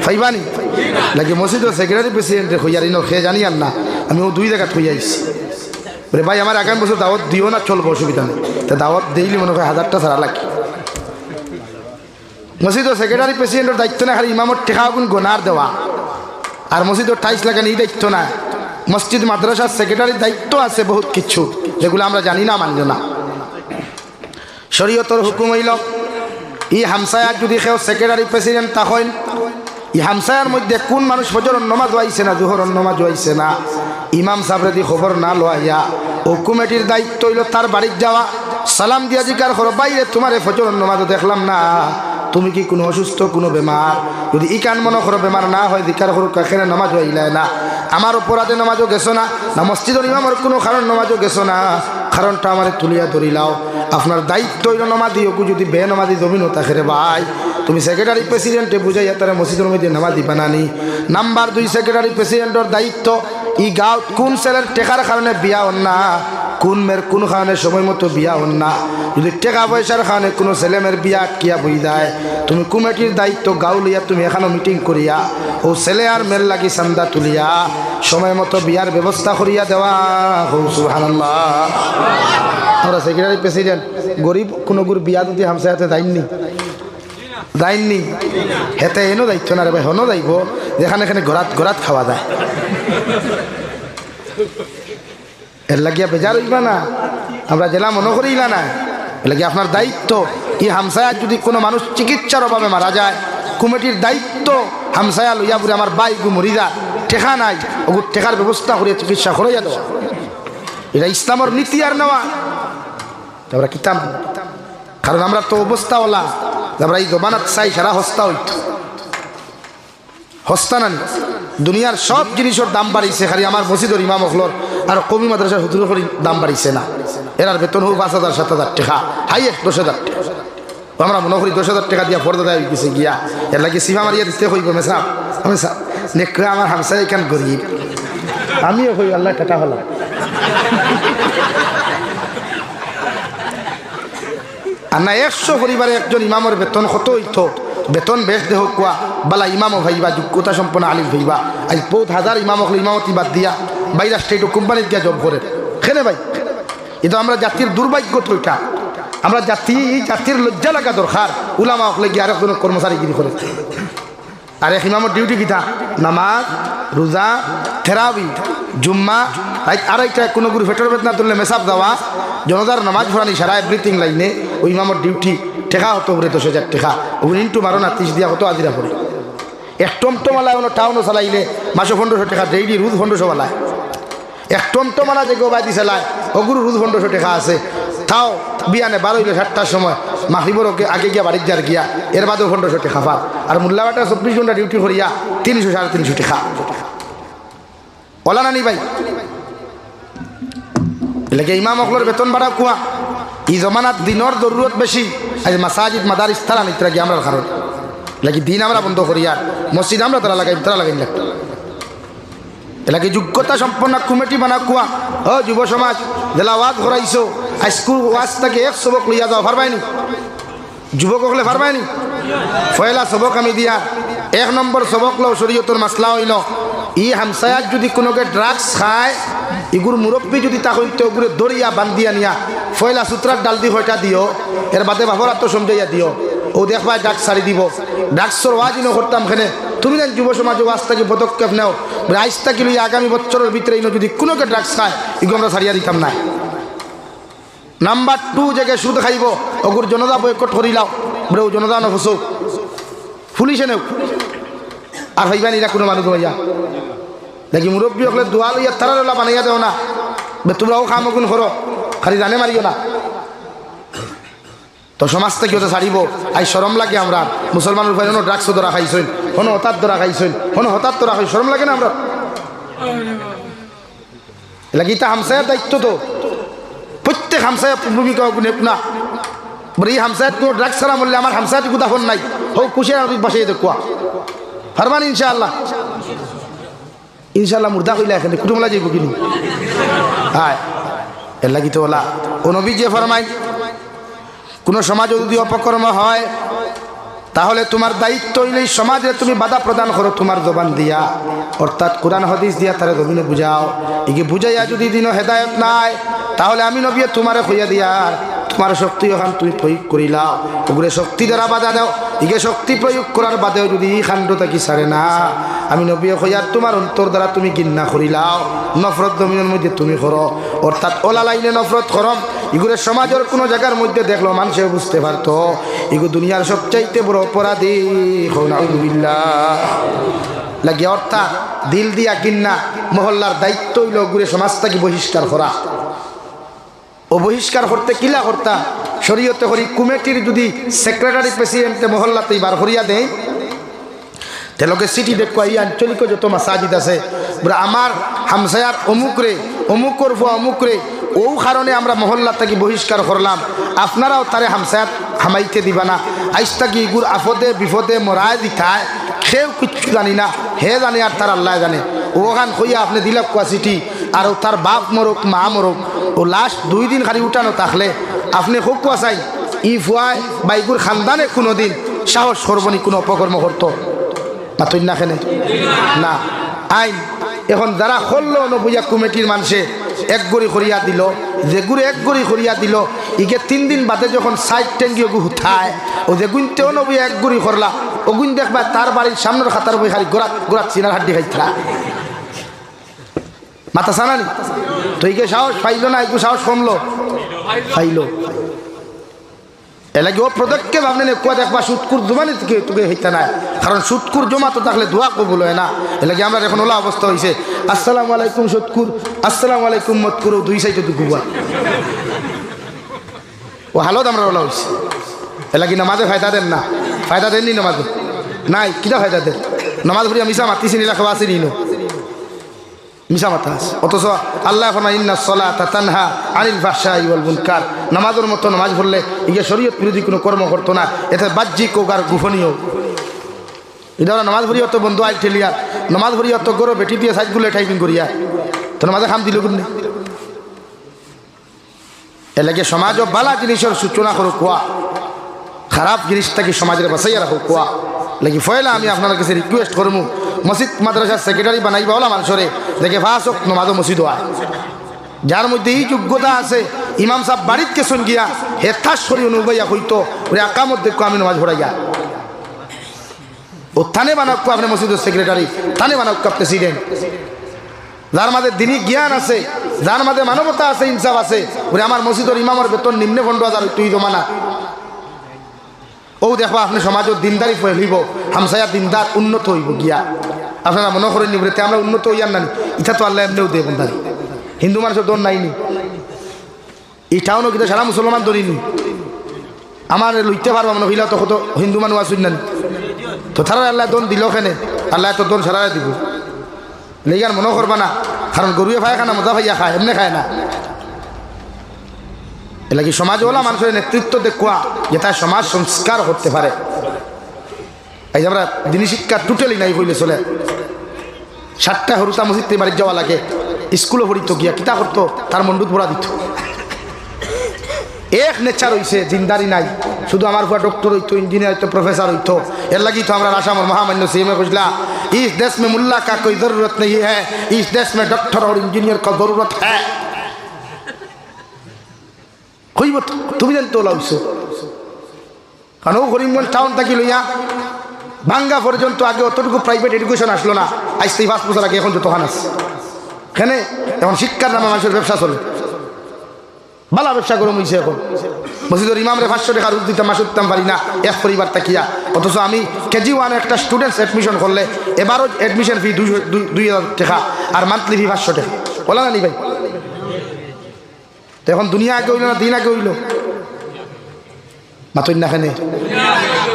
ফাইবানি লাগে মসজিদের সেক্রেটারি প্রেসিডেন্টে হইয়ারি ন খেয়ে জানি আর না আমি ও 2 জায়গা হইয়া আইছি রে ভাই আমার আগামী বছর দাওয়াত দিও না চলবো অসুবিধা নেই তা দাওয়াত দিইলি মনে হয় 1000টা ছাড়া লাগে মসজিদের সেক্রেটারি প্রেসিডেন্টের দায়িত্ব না খালি ইমামর টেকাগুন গোনার দেওয়া আর মসজিদের টাইস লাগানো এই দায়িত্ব না মসজিদ মাদ্রাসার সেক্রেটারির দায়িত্ব আছে বহুত কিছু যেগুলো আমরা জানি না মানল না শরীয়তর হুকুম হইল ই হামসায়ার যদি কেউ সেক্রেটারি প্রেসিডেন্ট তখন ই হামসায়ার মধ্যে কোন মানুষ ফজরের নামাজ হইছে না জোহরের নামাজ হইছে না ইমাম সাহেবের দি খবর না লইয়া ও কমিটির দায়িত্ব হইল তার বাড়ির যাওয়া সালাম দিয়া জিজ্ঞাসা করো বাইরে তোমার ফজরের নামাজ দেখলাম না তুমি কি কোনো অসুস্থ কোনো বেমার যদি ই কান মনে করো বেমার না হয় জিজ্ঞাসা করো কাকের নামাজ হইলাই না আমার অপরাধে নামাজও গেছো না না মসজিদের ইমামের কোনো কারণ নামাজও গেছো না কারণটা আমার তুলিয়া ধরিলাও আপনার দায়িত্ব হইল নামাজি ওকে যদি বে নামাজি জমিন থাকে রে ভাই তুমি সেক্রেটারি প্রেসিডেন্টে বুঝাইয়া তারা মসজিদের মধ্যে নামাজি বানানি নাম্বার 2 সেক্রেটারি প্রেসিডেন্টের দায়িত্ব ই গাঁত কোন ছেলের টেকার কারণে বিয়া হন না কোন মেয়ের কোন কারণে সময় মতো বিয়া হন না যদি টেকা পয়সার কারণে কোনো ছেলেমেয়ের বিয়া আটকিয়া বই যায় তুমি কমিটির দায়িত্ব গাঁও লইয়া তুমি এখানে মিটিং করিয়া ও ছেলে আর মেয়ের লাগি চান্দা তুলিয়া সময় মতো বিয়ার ব্যবস্থা করিয়া দেওয়া হো সুবহানাল্লাহ আমরা সেক্রেটারি প্রেসিডেন্ট গরিব কোনো গুরু বিয়া যদি হামসা হাতে যাইননি হেতে এনো দায়িত্ব না রে ভাই হনো যাইব যেখানে এখানে ঘরাত খাওয়া যায় এর লাগিয়া বেজার হইবা না আমরা জেলা মনে করিলা না এর লাগিয়া আপনার দায়িত্ব এই হামসায়া যদি কোনো মানুষ চিকিৎসার অভাবে মারা যায় কমিটির দায়িত্ব হামসায়া লইয়া বলে আমার বাইগু মরি যা টেকা নাই ওগুর টেকার ব্যবস্থা করে চিকিৎসা করাইয়া দেওয়া এটা ইসলামের নীতি আর নেওয়া আমরা কিতাম কারণ আমরা তো অবস্থাওয়ালা আমরা এই জমানাত চাই সারা হস্তা হইত হস্তা নানি দুনিয়ার সব জিনিসের দাম বাড়িছে খালি আমার মসজিদের ইমাম হলর আর কমি মাদ্রাসার হুজুরের দাম বাড়িছে না এরার বেতন হোক 5,000 7,000 টাকা হাইয়েস্ট 10,000 টাকা আমরা মনে করি 10,000 টাকা দিয়া ফর্দা দেওয়া গেছে গিয়া এর লাগে সিফা মারিয়া দিতে হইব মেসাব আমি নেকড়ে আমার হামসায় এখান গরিব আমিও হই আল্লাহ টাকা হলাম আর না 100 পরিবারে একজন ইমামের বেতন কত হইতো বেতন বেশ দেহ কোয়া বালা ইমামও ভাইবা যোগ্যতা সম্পন্ন আলিম ভাইবা আজ 5000 ইমাম হলে ইমামতি বাদ দিয়া বাইরা স্টেট কোম্পানিত গিয়া জব করে খেলে ভাই এটা আমরা জাতির দুর্ভাগ্য তো এটা আমরা জাতির লজ্জা লাগা দরকার উলামা হলে গিয়ে আরেকজন কর্মচারীগিরি করে আর এক ইমামের ডিউটি কিতা নামাজ রোজা থেরাবি জুম্মা আড়াইটা কোনো গুরু ফেটর বেতনা তুললে মেসাব দেওয়া জনতার নামাজ ফোরানি সারা এভরিথিং লাইনে ওই ইমামের ডিউটি টেকা হতো উপরে 10,000 টাকা ওগুলো ইন্টু মারো না 30 দিয়া হতো আজিরা করে এক টমটমালায় কোনো টাউনও চালাইলে মাসে 1500 টাকা ডেইলি রোজ 1500 বালায় এক টমটমালা যে গোবাই দি চালায় ওগুলো রোজ 1500 টাকা আছে তাও বিয়ানে 12-7টার সময় মাহরিবর আগে গিয়া বাড়ির যার গিয়া এর বাদেও 1500 টাকা পার আর মোল্লাবাটা 24 ঘন্টা ডিউটি করিয়া 300-350 টাকা ওলা নানি ভাই এলাকে ইমাম অকলের বেতন বাড়া কুয়া ই জমানাত দিনের জরুরত বেশি আজ মাসাজিদ মাদারিস তারা নিত্রা গিয়ে আমরা কারণ এলাকি দিন আমরা বন্ধ করিয়া মসজিদ আমরা তারা লাগাই এলাকি যোগ্যতা সম্পন্ন কমিটি বানা কুয়া ও যুব সমাজ জেলা ওয়াজ করাইছো স্কুল ওয়াজ থেকে 1 সবক লইয়া যাও পারবাইনি যুবক হলে পারবাইনি পয়লা সবক আমি দিয়া 1 নম্বর সবক লো শরীয়তের মাসলা হইল ই হামসায়াত যদি কোনোকে ড্রাগস খায় ইগুর মুরব্বী যদি তা হইতে ওগুলো দরিয়া বান্ধিয়া নিয়া ফয়লা সূত্রার ডাল দি হয়টা দিও এর বাদে বাবর আত্ম সমঝাইয়া দিও ও দেখবা ডাক সারি দিব ডাকসর ওয়াজি ন করতাম এখানে তুমি না যুব সমাজে ওয়াজ থেকে পদক্ষেপ নেও আইসটা কি লইয়া আগামী বছরের ভিতরে যদি কোনোকে ড্রাগস খায় এগুলো আমরা সারিয়া দিতাম না নাম্বার 2 জায়গায় সুদ খাইব ওগুর জনতা বয়কট করিলাও বলে ও জনতা নফসো পুলিশে নেও আর ভাইবা নিরা কোনো মানুষ ভাইয়া দেখি মুরব্বী হলে দোয়া লইয়া তারা বানাইয়া দেও না তোমরাও খামগুন করো খালি জানে মারিও না তো সমাজ থেকে ওটা ছাড়িব আই শরম লাগে আমরা মুসলমানের ভাই ড্রাগস ধরা খাইছেন হনো হঠাৎ ধরা খাইছেন হনো হঠাৎ ধরা খাই শরম লাগে না আমরা লাগে এটা হামসায়ের দায়িত্ব তো প্রত্যেক হামসায় ভূমিকা না বলে এই হামসায় কোনো ড্রাগস ছাড়া বললে আমার হামসায়টি গুদাফন নাই হোক খুশি বসে দেখুয়া পারবান ইনশাল্লাহ মুর্দা কইলা এখানে কুটুমলা যাইব কিনি হ্যাঁ এর লাগি তো ওলা ও নবী যে ফরমাই কোনো সমাজে যদি অপকর্ম হয় তাহলে তোমার দায়িত্ব হইলে সমাজে তুমি বাধা প্রদান করো তোমার জবান দিয়া অর্থাৎ কোরআন হাদিস দিয়া তারা জমিনে বুঝাও একে বুঝাইয়া যদি দিনও হেদায়ত নাই তাহলে আমি নবী তোমারে কইয়া দিয়ার তোমার শক্তি ওখান তুমি প্রয়োগ করিলাও ওগুলো শক্তি দ্বারা বাধা দাও একে শক্তি প্রয়োগ করার বাদেও যদি খান্ড থাকি সারে না আমি নবী কইয়ার তোমার অন্তর দ্বারা তুমি ঘৃণা করিলাও নফরত জমিনের মধ্যে তুমি করো অর্থাৎ ওলা লাইনে নফরত করম এগুলো সমাজের কোনো জায়গার মধ্যে দেখলো মানুষে বুঝতে পারতো এগুলো দুনিয়ার সবচাইতে বড় অপরাধী লাগে অর্থাৎ দিল দিয়া কিন্না মহল্লার দায়িত্ব হইল ওগুলো সমাজটাকে বহিষ্কার করা ও বহিষ্কার করতে কিলা করতা শরীয়তে করি কমিটির যদি সেক্রেটারি প্রেসিডেন্টে মহল্লাতে বার করিয়া দেয় তেলকে সিটি দেখো এই আঞ্চলিক যত মাসাজিদ আছে বলে আমার হামসায়ার অমুকর ভুয়া অমুকরে ও কারণে আমরা মহল্লা থেকে বহিষ্কার করলাম আপনারাও তারে হামসায়াত হামাইতে দিবা না আইসটা কি গুর আফদে বিপদে মরায় দিতায় সেও কিছু জানি না হে জানে আর তার আল্লাহ জানে ওখান কইয়া আপনি দিলাম কোয়া চিঠি আর তার বাপ মরক মা মরক ও লাস্ট 2 দিন খালি উঠানো থাকলে আপনি খুব কোয়া চাই ই ফুয়ায় বাইগুর খানদানে কোনো দিন সাহস করবনি কোনো অপকর্ম করতো না তুই না খেলে না আইন এখন যারা করলো নবুয়া কমিটির মানুষে এক গড়ি করিয়া দিল যে গুড়ে এক গড়ি করিয়া দিল ইকে 3 দিন বাদে যখন সাইড ট্যাঙ্গি ওগু উঠায় ও যে গুনতেও নবুয়া এক গড়ি করলা ওগুন দেখবা তার বাড়ির সামনের খাতার বই খালি গোড়া চিনার হাড্ডি খাইতরা মাথা সানানি তো ইকে সাহস পাইল না একটু সাহস কমলো পাইল এলাকি ও পদক্ষেপ আপনি কুয়া দেখবা সুৎকুর জমানি থেকে তোকে হইতে নাই কারণ সুৎকুর জমা তো থাকলে দোয়া কবুল হয় না এলাকি আমরা এখন ওলা অবস্থা হয়েছে আসসালামু আলাইকুম সুৎকুর আসসালামু আলাইকুম মতকুর 2 সাইডে দুগুবা ও হালত আমরা ওলা হয়েছে এলাকি নামাজে ফায়দা দেন না ফায়দা দেননি নামাজে নাই কিটা ফায়দা দেন নামাজ ভরিয়া মিশা মাতিছি নিলা খাওয়া আসি নিল মিশা মাথা আছে অথচ আল্লাহ ফরমায় ইন্নাস সালাতা তানহা আনিল ফাহশাই ওয়াল মুনকার নামাজের মতো নামাজ পড়লে ইয়ে শরীয়ত বিরোধী কোনো কর্ম করতো না এতে বাহ্যিক হোক আর গোপনীয় এটা ওরা নমাজ ভরি অত বন্ধু আইল ঠেলিয়া নমাজ ভরি অত গরো বেটি দিয়ে সাইডগুলো টাইপিং করিয়া তো নমাজে খাম দিল কোন এলাকে সমাজ ও বালা জিনিসের সূচনা করো কোয়া খারাপ জিনিসটাকে সমাজের বাঁচাইয়া রাখো কোয়া লাগি ফয়লা আমি আপনার কাছে রিকোয়েস্ট করবো মসজিদ মাদ্রাসার সেক্রেটারি বানাইবা ওলা মানুষরে দেখে ফাঁস হোক নমাজ মসজিদ হয় যার মধ্যে এই যোগ্যতা আছে ইমাম সাহেব বাড়িতে কেসন গিয়া হেথাস করি অনুবাইয়া হইতো ওরে আকামত দেখো আমি নমাজ ভরাইয়া ও থানে বানাক আপনি মসজিদের সেক্রেটারি থানে বানাক প্রেসিডেন্ট যার মাঝে দিনই জ্ঞান আছে যার মাঝে মানবতা আছে ইনসাফ আছে ওরে আমার মসজিদের ইমামের বেতন নিম্নে 15,000 তুই জমানা ও দেখো আপনি সমাজের দিনদারি হইব হামসায়া দিনদার উন্নত হইব গিয়া আপনারা মনে করেন নিবৃত্তে আমরা উন্নত হইয়ার না ইটা তো আল্লাহ এমনিও দেবেন দাঁড়ি হিন্দু মানুষের দন নাইনি এটাও না কিন্তু সারা মুসলমান ধরিনি আমার লইতে পারবো মনে হইলা তো কত হিন্দু মানুষ আসুন না তো তারা আল্লাহ দন দিল কেনে আল্লাহ তো দন সারা দিব লেগার মনে করবা না কারণ গরুয়ে ভাই খানা মজা ভাইয়া খায় এমনি খায় না এলাকি সমাজ ওলা মানুষের নেতৃত্ব দেখুয়া যে তার সমাজ সংস্কার করতে পারে এই যে আমরা দিনী শিক্ষা টোটালি নাই হইলে চলে 7টা হরুতা মসজিদ বাড়ি যাওয়া লাগে স্কুলে পড়িত গিয়া কিতা করতো তার মন্ডুত ভরা দিত এক নেচার হইছে জিন্দারি নাই শুধু আমার পুরা ডক্টর হইতো ইঞ্জিনিয়ার হইতো প্রফেসর হইতো এর লাগি তো আমরা আসামের মহামান্য সিএমএ খুঁজলা इस देश में मुल्ला का कोई जरूरत नहीं है इस देश में डॉक्टर और इंजीनियर का जरूरत है কইব তুমি জানি তো লাউছো কারণ ও করিমগঞ্জ টাউন থাকি লইয়া ভাঙ্গা পর্যন্ত আগে অতটুকু প্রাইভেট এডুকেশন আসলো না আজ 5 বছর আগে এখন যতখান আছে এখানে এখন শিক্ষার নামে মানুষের ব্যবসা চলে বালা ব্যবসা গরম হয়েছে এখন মসজিদের ইমামরে 500 টাকা রোজ দিতাম মাস উঠতাম পারি না এক পরিবার তাকিয়া অথচ আমি কেজি 1 একটা স্টুডেন্টস অ্যাডমিশন করলে এবারও অ্যাডমিশন ফি 2,000 টাকা আর মান্থলি ফি 500 টাকা বলা না নি ভাই তো এখন দুনিয়া আগে হইল না দিন আগে হইল মাতই না খানে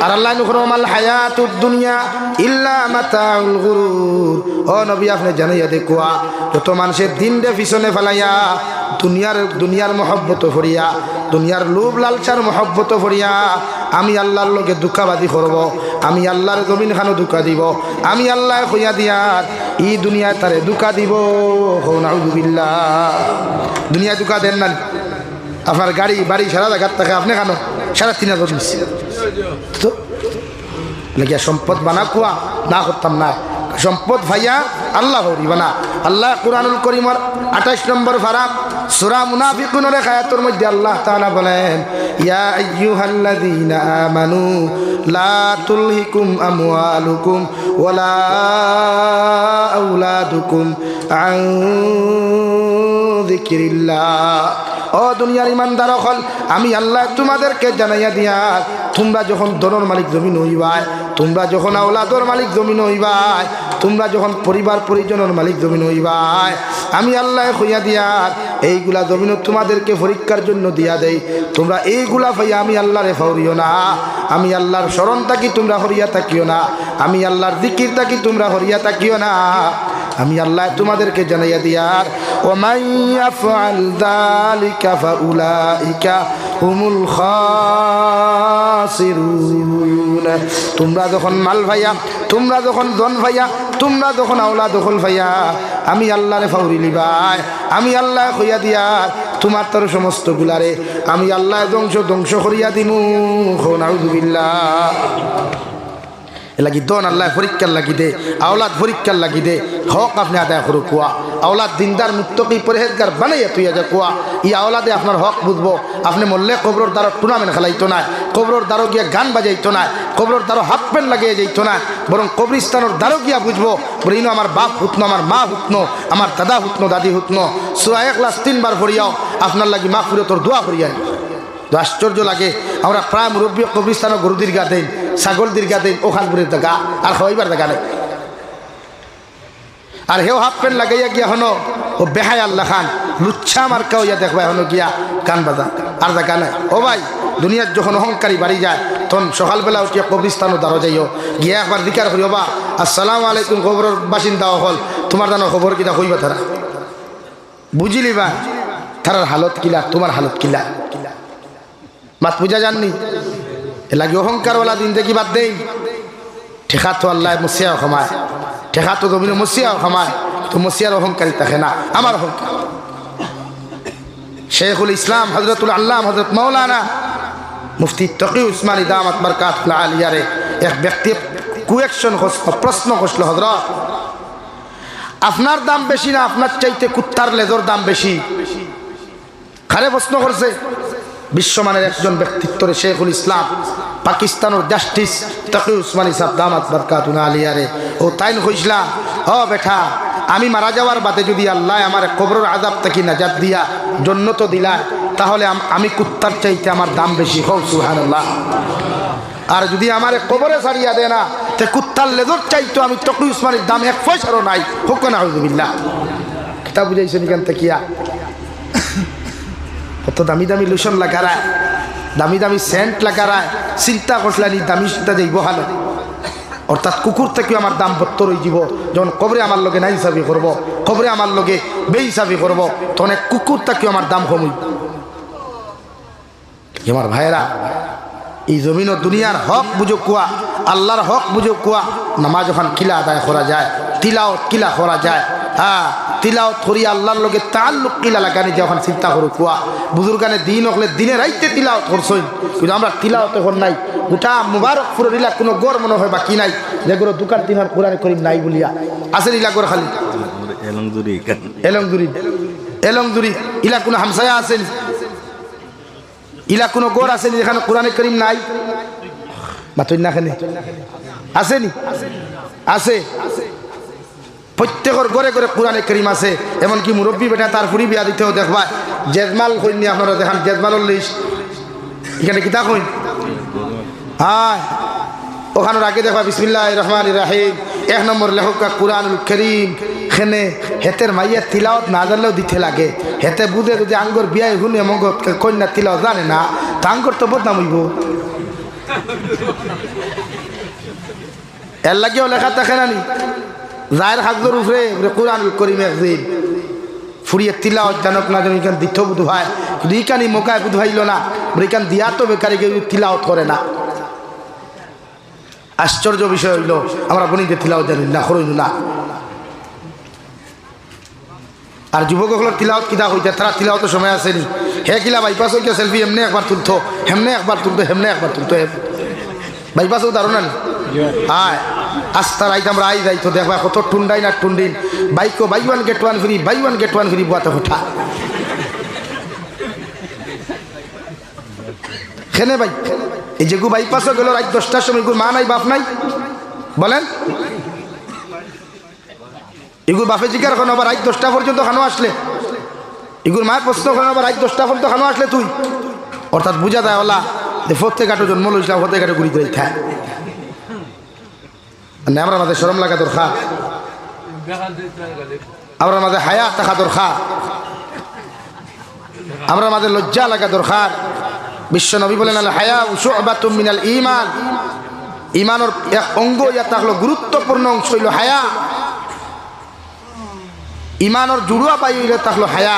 আর আল্লাহ নুখরমাল হায়াতুদ দুনিয়া ইল্লা মাতাউল গুরুর ও নবী আপনি জানাইয়া দেখুয়া যত মানুষের দিন রে পিছনে ফেলাইয়া দুনিয়ার মহব্বত ভরিয়া দুনিয়ার লোভ লালচার মহব্বত ভরিয়া আমি আল্লাহর লগে দুঃখাবাদী করব আমি আল্লাহর জমিন খানো দুঃখা দিব আমি আল্লাহ কইয়া দিয়ার ই দুনিয়ায় তারে দুঃখা দিব নাউযুবিল্লাহ দুনিয়া দুঃখা দেন না আপনার গাড়ি বাড়ি সারা জায়গার থাকে আপনি কেন 3,500 নিচ্ছে তো লেগে সম্পদ বানা কুয়া না করতাম না সম্পদ ভাইয়া আল্লাহ হরিবা না আল্লাহ কুরআনুল কারীমের 28 নম্বর পারা সূরা মুনাফিকুনের আয়াতের মধ্যে আল্লাহ তাআলা বলেন ইয়া আইয়ুহাল্লাযীনা আমানু লা তুলহিকুম আমওয়ালুকুম ওয়ালা আওলাদুকুম আন যিকরিল্লাহ ও দুনিয়ার ইমানদার হল আমি আল্লাহ তোমাদেরকে জানাইয়া দিয়া তোমরা যখন ধনের মালিক জমিন হইবাই তোমরা যখন আওলাদর মালিক জমিন হইবাই তোমরা যখন পরিবার পরিজনের মালিক জমিন হইবাই আমি আল্লাহ কইয়া দিয়া এইগুলা জমিন তোমাদেরকে পরীক্ষার জন্য দিয়া দেই তোমরা এইগুলা পাইয়া আমি আল্লাহরে ফাউরিও না আমি আল্লাহর স্মরণ থাকি তোমরা হরিয়া থাকিও না আমি আল্লাহর জিকির থাকি তোমরা হরিয়া থাকিও না আমি আল্লাহ তোমাদেরকে জানাইয়া দিয়ার ও মাইয়াফআল যালিকা ফাউলাইকা হুমুল খাসিরুন তোমরা যখন মাল ভাইয়া তোমরা যখন জন ভাইয়া তোমরা যখন আওলাদ দখল ভাইয়া আমি আল্লাহরে ফাউরি লিবাই আমি আল্লাহ কইয়া দিয়ার তোমার তোর সমস্ত গুলারে আমি আল্লাহ ধ্বংস করিয়া দিমু নাউযুবিল্লাহ লাগি দন আল্লাহ পরীক্ষার লাগি দে আওলাদ পরীক্ষার লাগি দে হক আপনি আদায় করো কুয়া আওলাদ দিনদার মুত্তকি পরহেজগার বানাইয়া তুই যা কুয়া ই আওলাদে আপনার হক বুঝবো আপনি মরলে কবরের দ্বারা টুর্নামেন্ট খেলাইতো না কবরের দ্বারা গিয়া গান বাজাইতো না কবরের দ্বারা হাফ প্যান্ট লাগিয়ে যাইতো না বরং কবরিস্তানের দ্বারা গিয়া বুঝবো বলে ইনো আমার বাপ হুতনো আমার মা হুতনো আমার দাদা হুতনো দাদি হুতনো সূরা ইখলাস 3 বার পড়িয়াও আপনার লাগি মাগফিরাতের দোয়া করিয়াই তো আশ্চর্য লাগে আমরা প্রায় মুরব্বী কবরিস্তানের গরু দীর্ঘা দেন ছাগল দীর্ঘা দেন ওখান করে দেখা আর খাওয়াইবার দেখা নেই আর হেও হাফ প্যান্ট লাগাইয়া গিয়া হনো ও বেহাই আল্লাহ খান লুচ্ছা মার্কা হইয়া দেখবা হনো গিয়া গান বাজা আর দেখা নাই ও ভাই দুনিয়ার যখন অহংকারী বাড়ি যায় তখন সকালবেলা উঠিয়া কবরিস্তানও দাঁড়ো যাইও গিয়া একবার দিকার করিও বা আসসালামু আলাইকুম খবরের বাসিন্দা হল তোমার জানো খবর কিনা কইবা তারা বুঝিলি বা তারার হালত কিলা তোমার হালত কিলা মাত বুঝা যাননি এ লাগে অহংকারওয়ালা দিন দেখি বাদ দেই ঠেকা তো আল্লাহ মসিয়াও ক্ষমায়, ঠেকা তো জমিনে মসিয়াও ক্ষমায়, তো মসিয়ার অহংকারী থাকে না, আমার অহংকার। শেখুল ইসলাম হজরতুল আল্লাহ হজরত মৌলানা মুফতি তকি উসমানী দামাত বরকাতুল্লাহ আলিয়ারে এক ব্যক্তি কুয়েকশন প্রশ্ন করছিল, হজরত আপনার দাম বেশি না আপনার চাইতে কুত্তার লেজর দাম বেশি? খারে প্রশ্ন করছে। বিশ্বমানের একজন ব্যক্তিত্বরে শেখুল ইসলাম পাকিস্তানের জাস্টিস তকি উসমানী সাহেব দামাত বরকাতুল্লাহ আলিয়ারে ও তাইন কইসলা, ও বেটা আমি মারা যাওয়ার বাদে যদি আল্লাহ আমার কবরের আযাব থেকে নাজাত দিয়া জান্নাত দিলা, তাহলে আমি কুত্তার চাইতে আমার দাম বেশি। হও সুবহানাল্লাহ। আর যদি আমার কবরে ছাড়িয়া দেয় না, তে কুত্তার লেজর চাইতো আমি তকি উসমানীর দাম এক পয়সারও নাই। হোক না আউযুবিল্লাহ। কিতাব বুঝাইছেন এখান থেকে কত দামি দামি লোশন লাগারায়, দামি দামি সেন্ট লাগারায়, চিন্তা করছিলাম দামি চিন্তা যাইব হালে। অর্থাৎ কুকুর থেকেও আমার দাম 72 হয়ে যাব। যখন কবরে আমার লগে নাই হিসাবি করবো, কবরে আমার লগে বে হিসাবি করবো, তখন কুকুর থেকেও আমার দাম কমই। আমার ভাইয়েরা, এই জমিন ও দুনিয়ার হক বুঝো কুয়া, আল্লাহর হক বুঝো কুয়া। নামাজ যখন কিলা আদায় করা যায়, তিলাওয়াত কিলা করা যায়, হ্যাঁ তিলাওয়াত করি আল্লাহর লগে তাআল্লুক কিলা লাগানি যখন চিন্তা করো কুয়া। বুজুর্গানে দিন হলে দিনে রাইতে তিলাওয়াত করছই, কিন্তু আমরা তিলাওয়াত এখন নাই। গোটা মুবারকপুর ইলা কোনো গড় মনে হয় বাকি নাই, যেগুলো দোকান তিনার কোরআন করিম নাই বলিয়া আছে ইলাগর খালি এলংজুরি ইলা কোনো হামসায়া আছেন, ইলা কোনো গড় আছে যেখানে কোরআন করিম নাই? বাতই না খানে আসেনি? আছে। প্রত্যেকের ঘরে ঘরে কোরআনে করিম আছে। এমনকি মুরব্বী বেটা তার ফুরি বিয়া দিতেও দেখবা জেজমাল কইনি, আপনারা দেখান জেজমালের লিস্ট এখানে কিতা কইন, হ্যাঁ ওখানের আগে দেখবা বিসমিল্লাহির রহমানির রহিম, 1 নম্বর লেখক কুরআনুল করিম। খেনে হেতের মাইয়া তিলাওয়াত না জানলেও দিতে লাগে। হেতে বুঝে যদি আঙ্গর বিয়ায় হুনে মগত কন্যা তিলাওয়াত জানে না, তা আঙ্গর তো বদনাম হইব। এর লাগেও লেখা থাকে না নি জায়ের হাজর উপরে কুরআনুল করিম একদিন ফুরিয়ে তিলাওয়াত জানক না জানি এখান দিত বুধ হয়, কিন্তু ইকানি মোকায় বুধ হইল না, এখান দিয়া তো বেকারি কেউ তিলাওয়াত করে না। আশ্চর্য বিষয় হইল আমরা বনিতে তিলাওয়াত জানি না, করইল না। আর যুবকগুলোর তিলাওয়াত কিতা হইতে, তারা তিলাওয়াতের সময় আসেনি। হে কিলা বাইপাস হইতে সেলফি এমনি একবার তুলতো, হেমনে একবার তুলতো, হেমনে একবার তুলতো। বাইপাসও দারুণ না আয় আস্তা রাইতে আমরা আই যাইতো দেখবা কত টুন্ডাই না টুন্ডিন বাইকও buy one get one free, buy one get one free বুয়াতে হঠা খেনে ভাই। এই যেগু বাইপাসও গেল রাত 10টার সময়, এগুর মা নাই বাপ নাই বলেন? এগুর বাপে জিজ্ঞার এখন আবার রাত 10টা পর্যন্ত খানো আসলে, এগুর মায়ের প্রশ্ন করেন আবার রাত 10টা পর্যন্ত খানো আসলে তুই। অর্থাৎ বুঝা দেয় ওলা যে প্রত্যেক গাটো জন্ম লইছিলাম, প্রত্যেক গাটো ঘুরি করে খায়। আমরা মাঝে শরম লাগা দরকার, আমরা মাঝে হায়া থাকা দরকার, আমরা মাঝে লজ্জা লাগা দরকার। বিশ্ব নবী বলেন আল হায়া শুবাতুম মিনাল ঈমান, ঈমানের এক অঙ্গ ইয়া থাকলো গুরুত্বপূর্ণ অংশ হইল হায়া। ঈমানের জুড়ুয়া পাই হইলে থাকলো হায়া।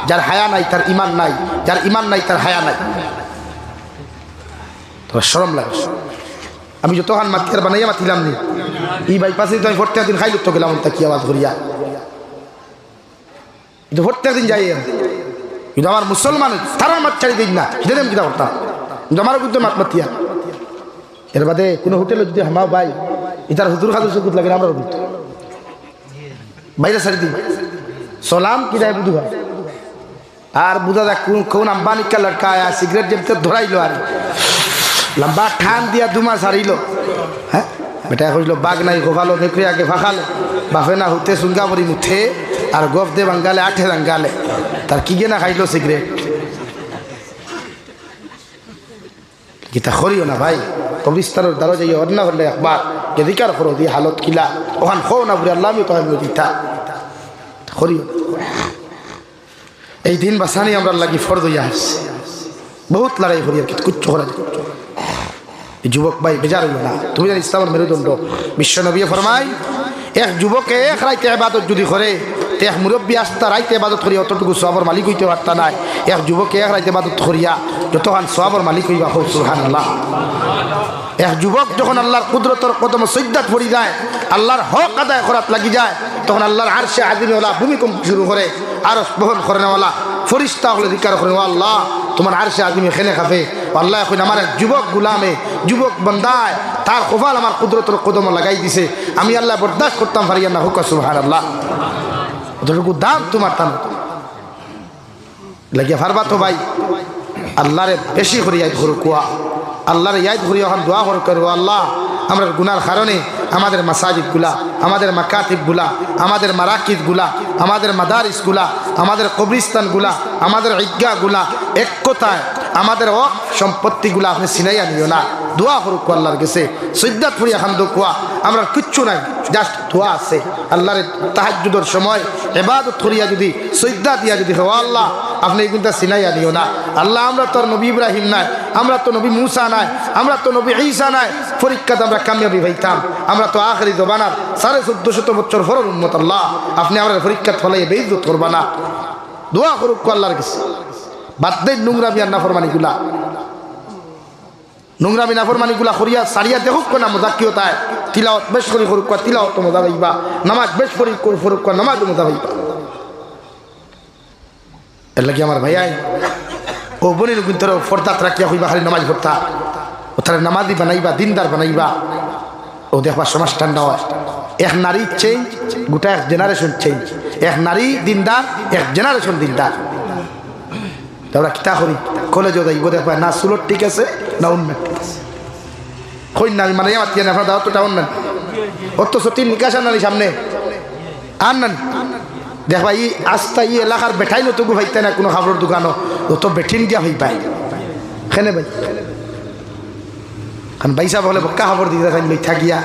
যার হায়া নাই তার ঈমান নাই, যার ঈমান নাই তার হায়া নাই। তোমার শরম লাগে। আমি যতক্ষণ মাতিয়ার বানাইয়া মাতিলাম নি এই বাইপাসে তো আমি প্রত্যেক দিন খাই লুপ্ত গেলাম তা কি আওয়াজ করিয়া, কিন্তু প্রত্যেক দিন যাই। কিন্তু আমার মুসলমান তারা মাত ছাড়ি দিন না, সেটা আমি কিনা করতাম, কিন্তু আমারও কিন্তু মাত মাতিয়া। এর বাদে কোনো হোটেলে যদি হামাও ভাই এটার হুজুর খাদুর সুকুত লাগে আমরা কিন্তু বাইরে ছাড়ি দিই সালাম কি যায় বুধু ভাই। আর বুঝা যাক কোন আম্বানি কা লড়কা আয়া সিগারেট যেতে ধরাইলো আর লম্বা ঠান দিয়া 2 মাস হারিল। হ্যাঁ বেটা কইল বাঘ নাই গোফালো দেখে আগে ফাঁকালো, বাফে না হতে সুঙ্গা পরি মুথে আর গফ দে বাঙ্গালে 8 রাঙ্গালে তার কি না খাইলো সিগারেট। গীতা করিও না ভাই, কবরিস্তানের দ্বারা যাই অন্না হলে একবার এদিকার করো দিয়ে হালত কিলা ওখান খো না বলে আল্লাহ আমি তো আমি দিতা করিও। এই দিন বাসানি আমরা লাগি ফরজ হইয়া আসছে, বহুত লড়াই করি আর কি কুচ্ছ করা যায়। যুবক ভাই বেজার হইল না, তুমি জানি ইসলামের মেরুদণ্ড। বিশ্ব নবী ফরমাই এক যুবকে এক রাইতে ইবাদত যদি করে তে এক মুরব্বী আসতা রাইতে ইবাদত করিয়া অতটুকু সওয়াবের মালিক হইতে পারতা নাই এক যুবক এক রাইতে ইবাদত করিয়া যতখান সওয়াবের মালিক হইবা হোক সুবহানাল্লাহ এক যুবক যখন আল্লাহর কুদরতের কদমে সিজদাত পড়ি যায় আল্লাহর হক আদায় করাত লাগি যায় তখন আল্লাহর আরশে আজিমওয়ালা ভূমিকম্প শুরু করে আরশ বহন করে নেওয়ালা ফেরেশতা হলে জিকির করে ও আল্লাহ তোমার আরশে আজিমে খেলে খাবে আল্লাহ এখন আমার এক যুবক গুলামে যুবক বান্দায় তার কপাল আমার কুদরতের কদমে লাগাই দিছে আমি আল্লাহ বরদাস্ত করতাম পারি না হুক সুবহানাল্লাহ যতটুকু দাম তোমার টান লাগিয়া পারবা তো ভাই আল্লাহরে বেশি করে ইয়াদ করো কুয়া আল্লাহর ইয়াদ করি এখন দোয়া করো আল্লাহ আমরা গুনার কারণে আমাদের মাসাজিদগুলা আমাদের মাকাতিবগুলা আমাদের মারাকিদগুলা আমাদের মাদারিসগুলা আমাদের কবরিস্তানগুলা আমাদের ঈদগাহগুলা এক কথায় আমাদের সম্পত্তিগুলা আপনি ছিনাইয়া নিও না দোয়া করুক আল্লাহর কাছে সিজদাত পড়ি এখন দোয়া আমরা কিচ্ছু নাই জাস্ট দোয়া আছে আল্লাহর তাহাজ্জুদের সময় ইবাদত করিয়া যদি সিজদা দিয়া যদি ও আল্লাহ আপনি কিন্তু ছিনাইয়া নিও না আল্লাহ আমরা তো নবী ইব্রাহিম নাই আমরা তো নবী মুসা নাই আমরা তো নবী ঈসা নাই পরীক্ষাতে আমরা কামিয়াবি হইতাম আমরা তো আখেরি জবানার 1450 বছর পরের উম্মত আল্লাহ আপনি আমরা পরীক্ষা ফলাইয়ে বেইজ্জত করবা না দোয়া করুক আল্লাহর কাছে বাদ দেন নোংরামি আর নাফরমানিগুলা নোংরামি নাফরমানিগুলা করিয়া সারিয়া দেখুক না মজাকিয়তায় তিলাওয়াত বেশ করে করুক তিলাওয়াত মজা পাইবা নামাজ বেশ করে করুক নামাজ মজা পাইবা এর লাগে আমার ভাইয়াই ও বোনের কিন্তু ফরদাত রাখিয়া হইবা খালি নামাজ পড়তা ও তারা নামাজি বানাইবা দিনদার বানাইবা ও দেখবা সমাজ ঠান্ডা হয় এক নারী চেঞ্জ গোটা এক জেনারেশন চেঞ্জ এক নারী দিনদার এক জেনারেশন দিনদার আমরা কিতা করি কলেজে যাইব দেখবা না সুলত ঠিক আছে না উন্নত ঠিক আছে কই না মানে আমার কেন আপনার দাওয়াত তো উন্নত অত সত্যি নিকাশ আনানি সামনে আর না দেখবা ই আস্তা ই এলাকার বেঠাই নতুন ভাইতে না কোনো খাবারের দোকানও ও তো বেঠিন দিয়া হই পায় খেনে ভাই কারণ বাইসা বলে বক্কা খবর দিয়ে দেখাই মিঠা গিয়া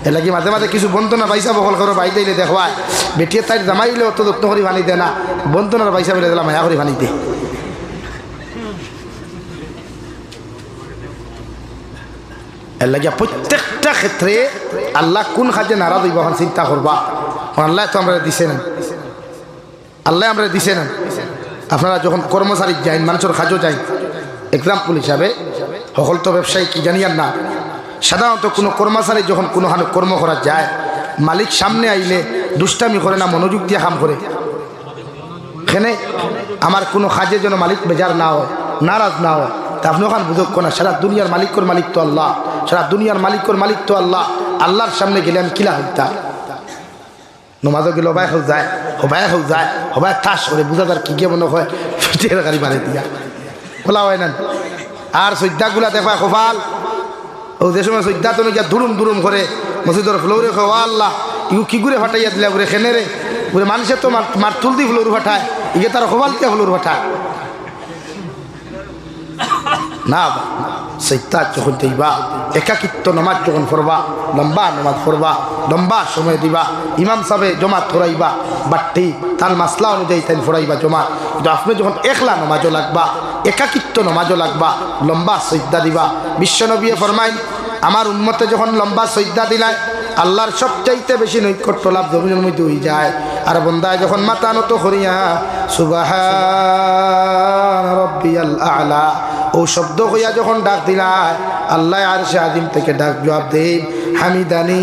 এ লাগি মাঝে মাঝে কিছু বন্ধনা বাইসা বকল করো বাই দিলে দেখবায় বেটিয়ে তাই জামাইলে অত যত্ন করে বানি দে না বন্ধনার বাইসা বলে দিলাম মায়া করে বানি দে এর লাগিয়া প্রত্যেকটা ক্ষেত্রে আল্লাহ কোন কাজে নারাজ হইব এখন চিন্তা করবা আল্লাহ তো আমরা দিছে না আল্লাহ আমরা দিছে না আপনারা যখন কর্মচারী যাই মানুষের কাজও যাই এক্সাম্পল হিসাবে সকল তো ব্যবসায়ী কি জানিয়ার না সাধারণত কোনো কর্মচারী যখন কোনো কর্ম করা যায় মালিক সামনে আইলে দুষ্টামি করে না মনোযোগ দিয়ে কাম করে এখানে আমার কোনো কাজে যেন মালিক বেজার না হয় নারাজ না হয় তা আপনি ওখানে বুঝক না সারা দুনিয়ার মালিকর মালিক তো আল্লাহ সারা দুনিয়ার মালিকর মালিক তো আল্লাহ আল্লাহর সামনে গেলে আমি কিলা হইতাম নমাজও গেলে হবাই হোক যায় হবাই ঠাস করে বুঝা যার কি গিয়ে মনে হয় ফিটের গাড়ি বাড়ি দিয়া খোলা হয় না আর সৈদ্যাগুলা দেখা কপাল ও যে সময় সৈদ্যা তো গিয়া দুরুম করে মসজিদের ফ্লোরে খোয়া আল্লাহ ইউ কি করে ফাটাইয়া দিলে ঘুরে খেনে রে ঘুরে মানুষের তো মার তুল দি ফ্লোর ফাটায় ইগে তার কপাল কে ফ্লোর ফাটায় না সৈদ্যা যখন দিবা একাকিত্ব নামাজ যখন পড়বা লম্বা নামাজ পড়বা লম্বা সময় দিবা ইমাম সাহেব জমাত ফরাইবা বাট্টি তার মাসলা অনুযায়ী তাই ফরাইবা জমাত কিন্তু আপনি যখন একলা নামাজও লাগবা একাকিত্ব নামাজও লাগবা লম্বা সৈদ্যা দিবা বিশ্বনবী ফরমাই আমার উম্মতে যখন লম্বা সৈদ্যা দিলায় আল্লাহর সবচাইতে বেশি নৈকট্য লাভ জমিনের মধ্যে হয়ে যায় আর বন্দায় যখন মাথা নত করিয়া সুবহান রাব্বিয়াল আ'লা ও শব্দ হইয়া যখন ডাক দিলায় আল্লাহ আরশে আজিম থেকে ডাক জবাব দেই হামিদানি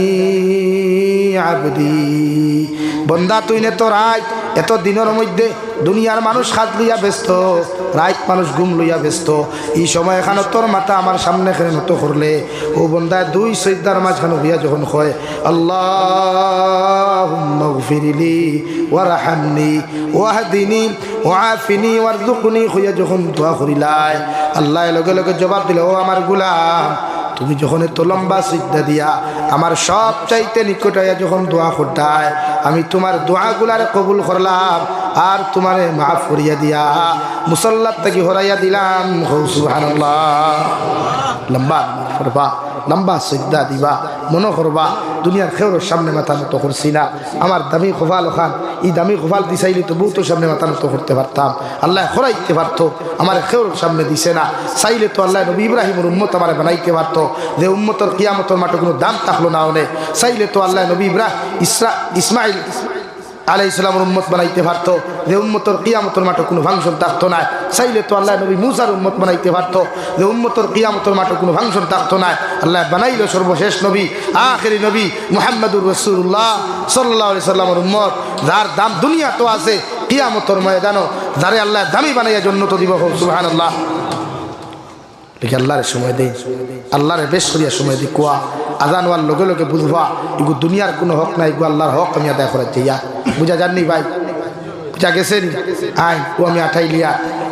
আবদি বন্দা তুই নে তো রাত এত দিনের মধ্যে দুনিয়ার মানুষ খাত লইয়া ব্যস্ত রাত মানুষ ঘুম লইয়া ব্যস্ত এই সময় এখানে তোর মাথা আমার সামনে এখানে নত করলে ও বন্দা দুই সৈদার মাঝখানে হইয়া যখন কয় আল্লাহুম্মা গফিরলি ওয়ারহামনি ওয়াহদিনি ওয়াআফিনি ওয়ারযুকনি হইয়া যখন দোয়া করিলায় আল্লাহ লগে লগে জবাব দিল ও আমার গোলাম তুমি যখন এত লম্বা সিজদা দিয়া আমার সব চাইতে নিকটাইয়া যখন দোয়া করতায় আমি তোমার দোয়াগুলারে কবুল করলাম আর তোমারে মাফ করিয়া দিয়া মুসল্লাত থেকে হরাইয়া দিলাম সুবহানাল্লাহ লম্বা করবা লম্বা সিজদা দিবা মনে করবা দুনিয়ার খেউরের সামনে মাথা নত করছি না আমার দামি খোফাল ওখান এই দামি খোফাল দিছাইলে তো বহুতের সামনে মাথা নত করতে পারতাম আল্লাহ খরাইতে পারতো আমার খেউরের সামনে দিছে না চাইলে তো আল্লাহ নবী ইব্রাহিমের উম্মত আমার বানাইতে পারতো যে উম্মতর কিয়ামতের মাঠে কোনো দাম থাকলো না অনেক চাইলে তো আল্লাহ নবী ইসমাইল আলাইহিস সালামের উম্মত বানাইতে পারতো, যে উম্মতর কিয়ামতের মাঠে কোনো ফাংশন থাকতো না। চাইলে তো আল্লাহ নবী মুসার উম্মত বানাইতে পারতো, যে উম্মতর কিয়ামতের মাঠে কোনো ফাংশন থাকতো না। আল্লাহ বানাইল সর্বশেষ নবী, আখেরি নবী মুহাম্মদুর রাসূলুল্লাহ সাল্লাল্লাহু আলাইহি সাল্লামের উম্মত, যার দাম দুনিয়া তো আছে, কিয়ামতের ময়দানও যারে আল্লাহ দামি বানাইয়া জান্নাত দিব। সুবহানাল্লাহ। দেখি আল্লাহর সময় দেই, আল্লাহরে বেশ করিয়া সময় দিই। কুয়া আজান হওয়ার লগে লগে বুঝবা এগু দুনিয়ার কোনো হক নাই, এগু আল্লাহর হক আমি আদায় করার চাইয়া। বুঝা যাননি ভাই? বুঝা গেছেন? আয় ও আমি আঠাই লিয়া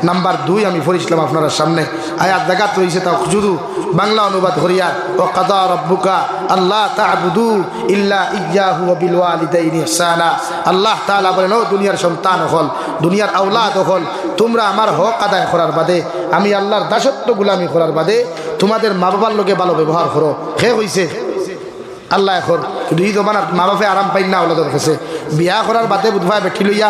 নাম্বার 2 আমি পড়িছিলাম আপনার সামনে। আয়াত জায়গা রয়েছে তাও শুধু বাংলা অনুবাদ করিয়া, ও কাদা রব্বুকা আল্লাহ তা'বুদু ইল্লা ইয়্যাহু ওয়া বিল ওয়ালিদাইনি ইহসানা। আল্লাহ তাআলা বলেন, ও দুনিয়ার সন্তান হল, দুনিয়ার আওলাদ হল, তোমরা আমার হক আদায় করার বাদে, আমি আল্লাহর দাসত্ব গোলামি করার বাদে তোমাদের মা বাবার লোকে ভালো ব্যবহার করো। হে হইছে আল্লাহ এখন কিন্তু এই জমানার মা বাপে আরাম পাই না ওলাদের কাছে। বিয়া করার বাদে বুধভাই বেঠি লইয়া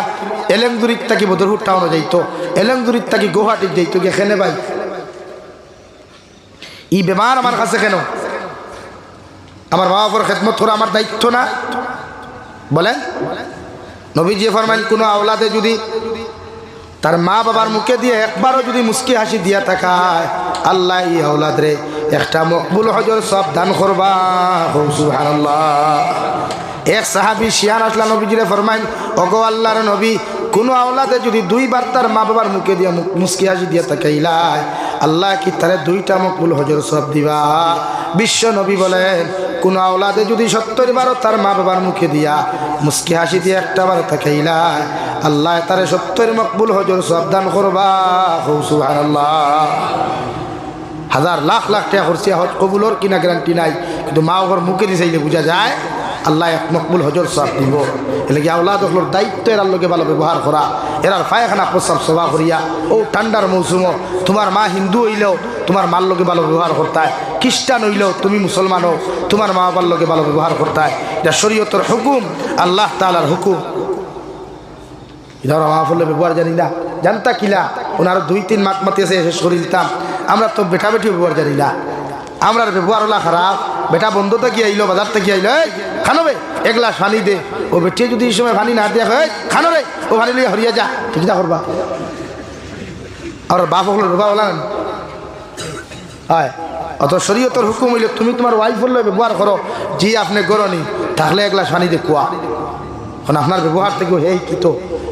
এলেংদুরিত থাকি বদরপুর টাউনে যাইতো, এলেংদুরিত থাকি গুয়াহাটিত যাইতো। কেনে ভাই ই বেমার আমার কাছে কেন? আমার মা বাবার খেদমত করা আমার দায়িত্ব না? বলেন নবীজি ফরমাইন, কোনো আওলাদে যদি তার মা বাবার মুখে দিয়ে একবারও যদি মুস্কি হাসি দিয়া থাকায়, আল্লাহ এই আওলাদ রে একটা মকবুল হজর সব দান করবা। সুবহানাল্লাহ। এক সাহাবী শিয়ান আসলা নবীজিরে ফরমাইন, ওগো আল্লাহর নবী, কোনো আওলাদে যদি 2 বার তার মা বাবার মুখে দিয়া মুস্কি হাসি দিয়া থাকাইলাই, আল্লাহ কি তারে 2টা মকবুল হজর সব দিবা? বিশ্ব নবী বলেন, কোনো আওলাদে যদি 70 বারও তার মা বাবার মুখে দিয়া মুস্কি হাসি দিয়ে একটা বার থাকাইলাই, আল্লাহ তারে 70 মকবুল হজর সব দান করবা। সুবহানাল্লাহ। হাজার লাখ লাখ টাকা খরচিয়া হজ কবুলর কিনা গ্যারান্টি নাই, কিন্তু মা বাবার মুখে দিয়ে চাইলে বোঝা যায় আল্লাহ এক মকবুল হজর সব দিব। এলাকি আওলাদ হলোর দায়িত্ব এরার লোকে ভালো ব্যবহার করা, এরার পায়খানা প্রস্রাব সভা করিয়া। ও ঠান্ডার মৌসুম, তোমার মা হিন্দু হইলেও তোমার মার লোকে ভালো ব্যবহার করতে হয়, খ্রিস্টান হইলেও তুমি মুসলমান হও তোমার মা বাবার লোকে ভালো ব্যবহার করতে হয়। এটা শরীয়তের হুকুম, আল্লাহ তাআলার হুকুম। মা বললে ব্যবহার জানি না, জানতা কিলা ওনার 2-3 মাত মাতি এসে শেষ করে দিতাম। আমরা তো বেটা বেটি ব্যবহার জানি না, আমরা ব্যবহার হলা খারাপ। বেটা বন্ধ থেকে আইলো, বাজার থেকে আইলো, খানোবে 1 গ্লাস পানি দে। ও বেটি যদি এই সময় পানি না দেয়া হয়, খানো রে, ও পানি লিয়ে হরিয়া যা, ঠিক না করবা? আর বাপ হল বাবা হলাম হয় অত শরীয়তের হুকুম হইলে তুমি তোমার ওয়াইফ হলে ব্যবহার করো, জি আপনি গরনি তাহলে 1 গ্লাস পানি দে কুয়া। এখন আপনার ব্যবহার থেকে হে কিত,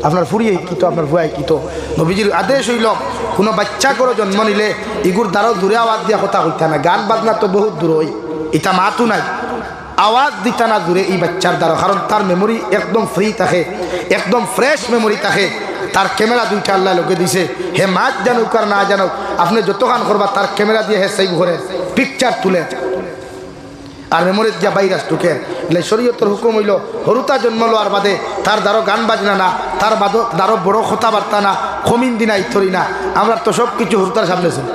আপনার ফুরিয়ে কিত, আপনার ভুয়াই কিত। নবীজির আদেশ হইল, কোনো বাচ্চা করে জন্ম নিলে ইগুর দ্বারা দূরে আওয়াজ দিয়া কথা হইতা না। গান বাজনা তো বহুত দূর হই, এটা মাতু নাই, আওয়াজ দিতা না দূরে এই বাচ্চার দ্বারা। কারণ তার মেমোরি একদম ফ্রি থাকে, একদম ফ্রেশ মেমোরি থাকে। তার ক্যামেরা 2টা আল্লাহ লোকে দিছে, হে মাছ জানুক আর না জানুক, আপনি যত গান করবা তার ক্যামেরা দিয়ে হে সেই ঘরে পিকচার তুলে আর মেমোরির যা ভাইরাস ঢুকে। এলে শরীয়তের হুকুম হইল, হরুতা জন্ম লওয়ার বাদে তার দ্বারো গান বাজনা না, তার দ্বারো বড় কথাবার্তা না, কমিন দিনা ইথরি না। আমরা তো সব কিছু হরুতার সামনে ছিল,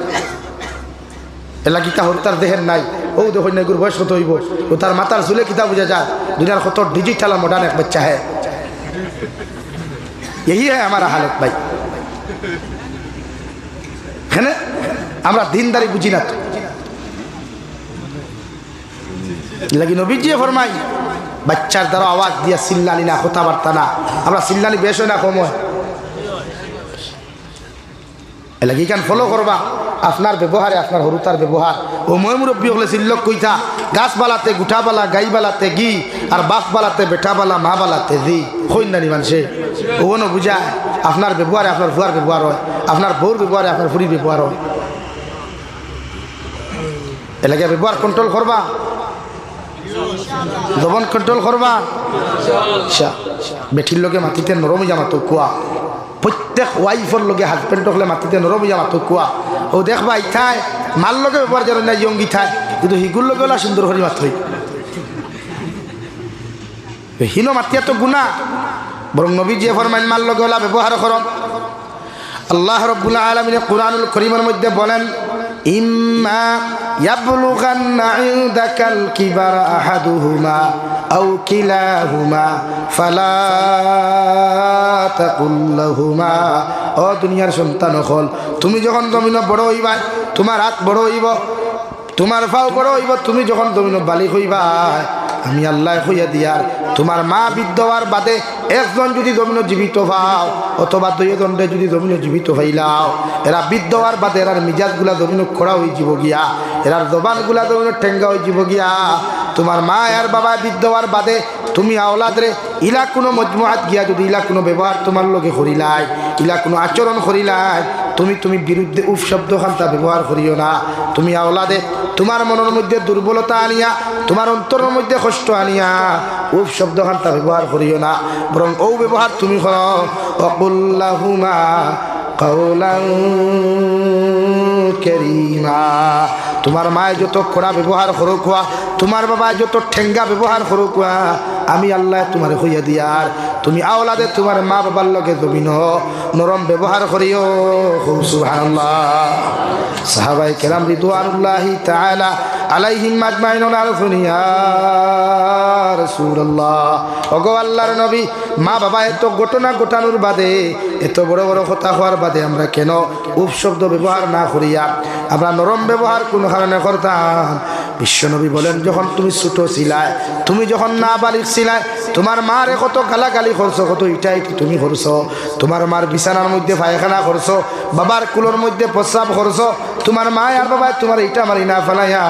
এলা কিতা হরুতার দেহের নাই। ও দেখুন না, বয়স কত হইব, ও তার মাথার চুলে কিতা বোঝা যায়। দুনিয়ার কত ডিজিটাল আর মডার্ন এক বাচ্চা হ্যাঁ। यही है हमारा हालत भाई। है ना, আমরা দিনদারি বুঝি না তো। লাগি নবীজি ফরমাই, বাচ্চার দ্বারা আওয়াজ দিয়া চিল্লানি না, কথাবার্তা না। আমরা চিল্লানি বেশ হয় না কম হয়? এলাকি কান ফলো করবা আপনার ব্যবহারে, আপনার হরুতার ব্যবহার। ও মই মুরব্বী হলে চিল্লক কইতা, গাছ বালাতে গুঠা বালা, গাই বালাতে গি, আর বাপ বালাতে বেটা বালা, মা বালাতে দি। কইনানি মানুষে ওনো বুঝায় আপনার ব্যবহারে আপনার ভুয়ার ব্যবহার হয়, আপনার বউর ব্যবহারে আপনার ফুরির ব্যবহার হয়। এলাকা ব্যবহার কন্ট্রোল করবা, জবন কন্ট্রোল করবা। বেঠির লোকে মাটিতে নরম জামাতো কুয়া, প্রত্যেক ওয়াইফর লোকে হাজবেন্ড হলে মাটিতে নরম জামাতো কুয়া। ও দেখবা ইথায় মার লোকে ব্যবহার জানো না, ইয়ঙ্গি থায়, কিন্তু হিগুর লোকে ওলা সুন্দর হরি মাত্র হিনো মাতিয়া তো গুণা। বরং নবী যে ফরমাইন মার লোকে ওলা ব্যবহার করম। আল্লাহ রাব্বুল আলামিন কুরআনুল কারীমের মধ্যে বলেন, ইম্মা ইয়াবলুগান্না ইনদাকাল কিবারা আহাদুহুমা আও কিলাহুমা ফালা তাকুল লাহুমা। ও দুনিয়ার সন্তান হল, তুমি যখন জমিন বড় হইবা, তোমার হাত বড় হইব, তোমার পাও বড় হইব, তুমি যখন জমিন বালিক হইবা, আমি আল্লাহ হইয়া দিয়ার তোমার মা বৃদ্ধ হওয়ার বাদে একজন যদি জমিন জীবিত পাও অথবা দুইজনরে যদি জমিন জীবিত পাইলাও, এরা বৃদ্ধ হওয়ার বাদে এরার মিজাজগুলা জমিন খোড়া হয়ে যাব গিয়া, এরার জবানগুলা জমিন ঠেঙ্গা হয়ে যাব গিয়া। তোমার মা আর বাবা বৃদ্ধ হওয়ার বাদে তুমি আওলাদরে ইলা কোনো মজমুআত গিয়া যদি ইলা কোনো ব্যবহার তোমার লগে করিলাই, ইলা কোনো আচরণ করিলাই, তুমি বিরুদ্ধে উফ শব্দ খান্তা ব্যবহার করিও না। তুমি আওলাদে তোমার মনের মধ্যে দুর্বলতা আনিয়া, তোমার অন্তরের মধ্যে কষ্ট আনিয়া উফ শব্দ খান্তা ব্যবহার করিও না, বরং ও ব্যবহার তুমি করো ওয়াকুল্লাহুমা কাওলান কারীমা। তোমার মায়ে যত কড়া ব্যবহার করুক, তোমার বাবা যত ঠেঙ্গা ব্যবহার করুক, আমি আল্লাহ তোমার হইয়া দিয়ার তুমি আওলাদে তোমার মা বাবার লগে জমিন নরম ব্যবহার করিও। সুবহানাল্লাহ। সাহাবায়ে কেরাম রিদওয়ানুল্লাহি তাআলা আলাইহিম আজমাইন আরফুন ইয়া রাসূলুল্লাহ, ওগো আল্লাহর নবী, মা বাবা এত ঘটনা ঘটানোর বাদে, এত বড় বড় কথা হওয়ার বাদে আমরা কেন উফ শব্দ ব্যবহার না করিয়া আমরা নরম ব্যবহার কোন কারণে করতাম? বিশ্বনবী বলেন, যখন তুমি ছোট ছিলাই, তুমি যখন না বালিগ ছিলাই, তোমার মারে কত গালাগালি করছো, কত ইটা ইটি তুমি করছো, তোমার মার বিছানার মধ্যে পায়খানা করছো, বাবার কুলোর মধ্যে প্রস্রাব করছো, তোমার মা আর বাবা তোমার ইটা মারি না ফেলাইয়া,